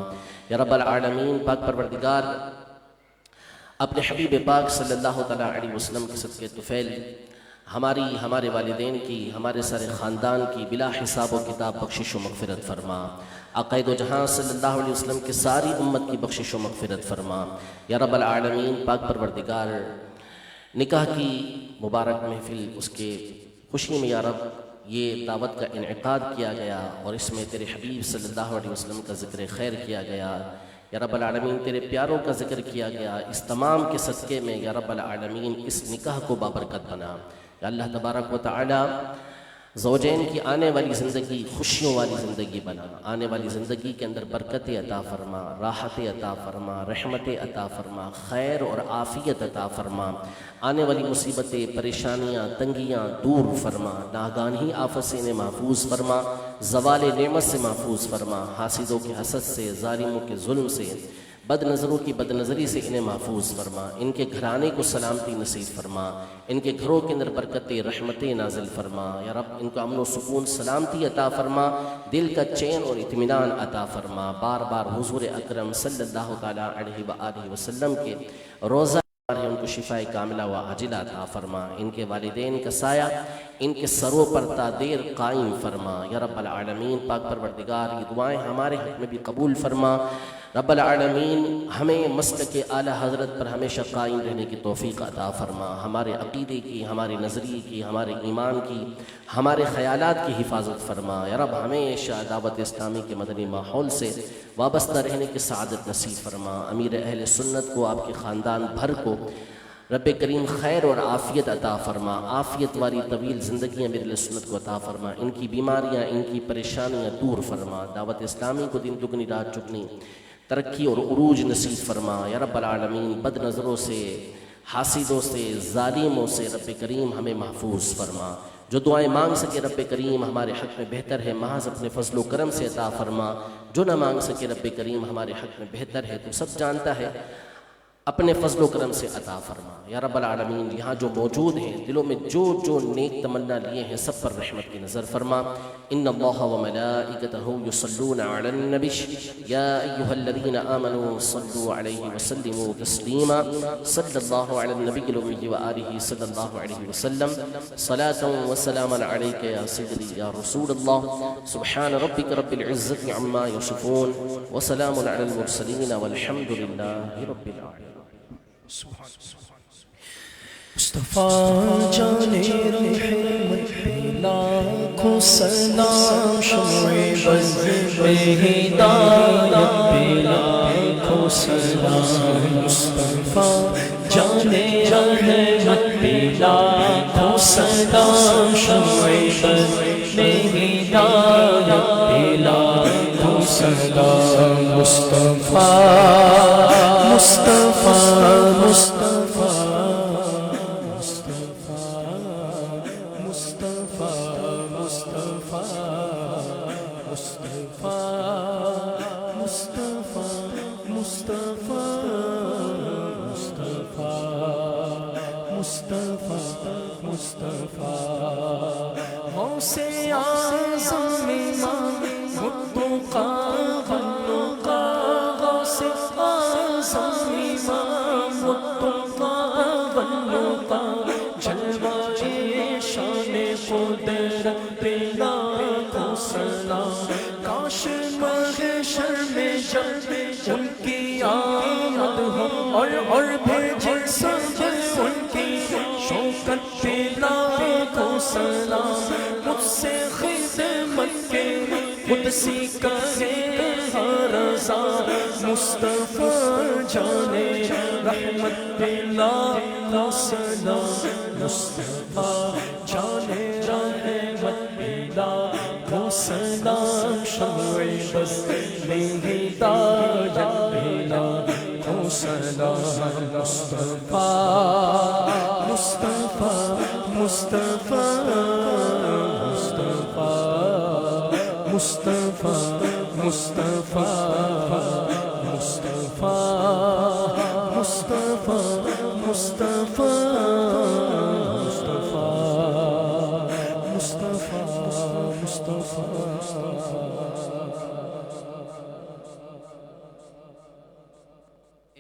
یا رب العالمین۔ پاک پروردگار اپنے حبیب پاک صلی اللہ تعالیٰ علیہ وسلم کے صدقے طفیل ہمارے والدین کی، ہمارے سارے خاندان کی بلا حساب و کتاب بخشش و مغفرت فرما۔ آقا دو جہاں صلی اللہ علیہ وسلم کی ساری امت کی بخشش و مغفرت فرما یا رب العالمین۔ پاک پروردگار نکاح کی مبارک محفل، اس کے خوشی میں یا رب یہ دعوت کا انعقاد کیا گیا، اور اس میں تیرے حبیب صلی اللہ علیہ وسلم کا ذکر خیر کیا گیا یا رب العالمین، تیرے پیاروں کا ذکر کیا گیا، اس تمام کے صدقے میں یا رب العالمین اس نکاح کو بابرکت بنا یا اللہ تبارک و تعالی۔ زوجین کی آنے والی زندگی خوشیوں والی زندگی بنا، آنے والی زندگی کے اندر برکت عطا فرما، راحت عطا فرما، رحمت عطا فرما، خیر اور عافیت عطا فرما، آنے والی مصیبتیں، پریشانیاں، تنگیاں دور فرما، ناگہانی آفت سے انہیں محفوظ فرما، زوال نعمت سے محفوظ فرما، حاسدوں کے حسد سے، ظالموں کے ظلم سے، بد نظروں کی بد نظری سے انہیں محفوظ فرما، ان کے گھرانے کو سلامتی نصیب فرما، ان کے گھروں کے اندر برکتیں رحمتیں نازل فرما یا رب، ان کو امن و سکون سلامتی عطا فرما، دل کا چین اور اطمینان عطا فرما۔ بار بار حضور اکرم صلی اللہ تعالیٰ علیہ وآلہ وسلم کے روزہ ان کو شفاء کاملہ و عاجلہ عطا فرما، ان کے والدین کا سایہ ان کے سروں پر تا دیر قائم فرما یا رب العالمین۔ پاک پروردگار یہ دعائیں ہمارے حق میں بھی قبول فرما رب العالمین، ہمیں مسلک اعلیٰ حضرت پر ہمیشہ قائم رہنے کی توفیق عطا فرما، ہمارے عقیدے کی، ہمارے نظریے کی، ہمارے ایمان کی، ہمارے خیالات کی حفاظت فرما یا رب، ہمیشہ دعوت اسلامی کے مدنی ماحول سے وابستہ رہنے کی سعادت نصیب فرما۔ امیر اہل سنت کو، آپ کے خاندان بھر کو رب کریم خیر اور عافیت عطا فرما، عافیت والی طویل زندگیاں میرے سنت کو عطا فرما، ان کی بیماریاں، ان کی پریشانیاں دور فرما، دعوت اسلامی کو دن دگنی رات چگنی ترقی اور عروج نصیب فرما یا رب العالمین۔ بد نظروں سے، حاسدوں سے، ظالموں سے رب کریم ہمیں محفوظ فرما، جو دعائیں مانگ سکے رب کریم ہمارے حق میں بہتر ہے، محض اپنے فضل و کرم سے عطا فرما، جو نہ مانگ سکے رب کریم ہمارے حق میں بہتر ہے، تو سب جانتا ہے اپنے فضل و کرم سے عطا فرما یا رب العالمین. یہاں جو موجود ہیں دلوں میں جو جو نیک تمنا لیے ہیں سب پر رحمت کی نظر فرما. ان اللہ وملائکتہ یصلون علی النبی یا ایھا الذین آمنوا صلوا علیہ وسلموا تسلیما. صلی اللہ علی النبی الامی وآلہ صلی اللہ علیہ وسلم. صلاۃ وسلاما علیک یا سیدی یا رسول اللہ. سبحان ربک رب العزۃ عما یصفون وسلام علی المرسلین والحمد للہ رب العالمین. مصطفیٰ جانے رحمت پہ لاکھوں سلام، شمع بز بے ہدایت پہ لاکھوں سلام. مصطفیٰ جانے رحمت پہ لاکھوں سلام، شمع بز بے ہدایت پہ لاکھوں سلام. مصطفیٰ مصطفیٰ مصطفیٰ غوثِ اعظم امام متقی والنقی، غوثِ اعظم امام متقی والنقی، جلوۂ شان قدرت پہ لاکھوں سلام. کاش محشر میں جب ان کی آمد ہو اور بھیجے سب ان کی شوکت پہ لاکھوں سلام. مجھ سے خدمت کے قدسی کہے ہر رضا، مصطفیٰ جانے رحمت پہ لاکھوں سلام. مصطفیٰ جانے رحمت پہ لاکھوں سلام، شمع بز بے ہدایت پہ لاکھوں سلام. مصطفیٰ مصطفیٰ مصطفیٰ مصطفیٰ مصطفیٰ مصطفیٰ مصطفیٰ مصطفیٰ مصطفیٰ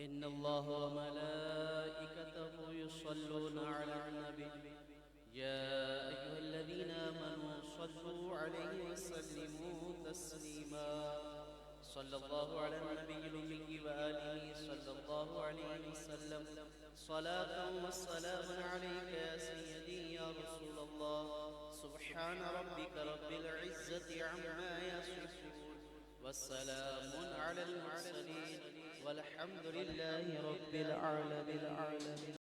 إن الله وملائكته يصلون على النبي يا أيها الذين آمنوا صلوا عليه وسلموا تسليما. صلى الله على النبي الأمي وآله صلى الله عليه وسلم. صلاة والسلام عليك يا سيدي يا رسول الله. سبحان ربك رب العزة عما يصفون والسلام على المرسلين والحمد لله رب العالمين.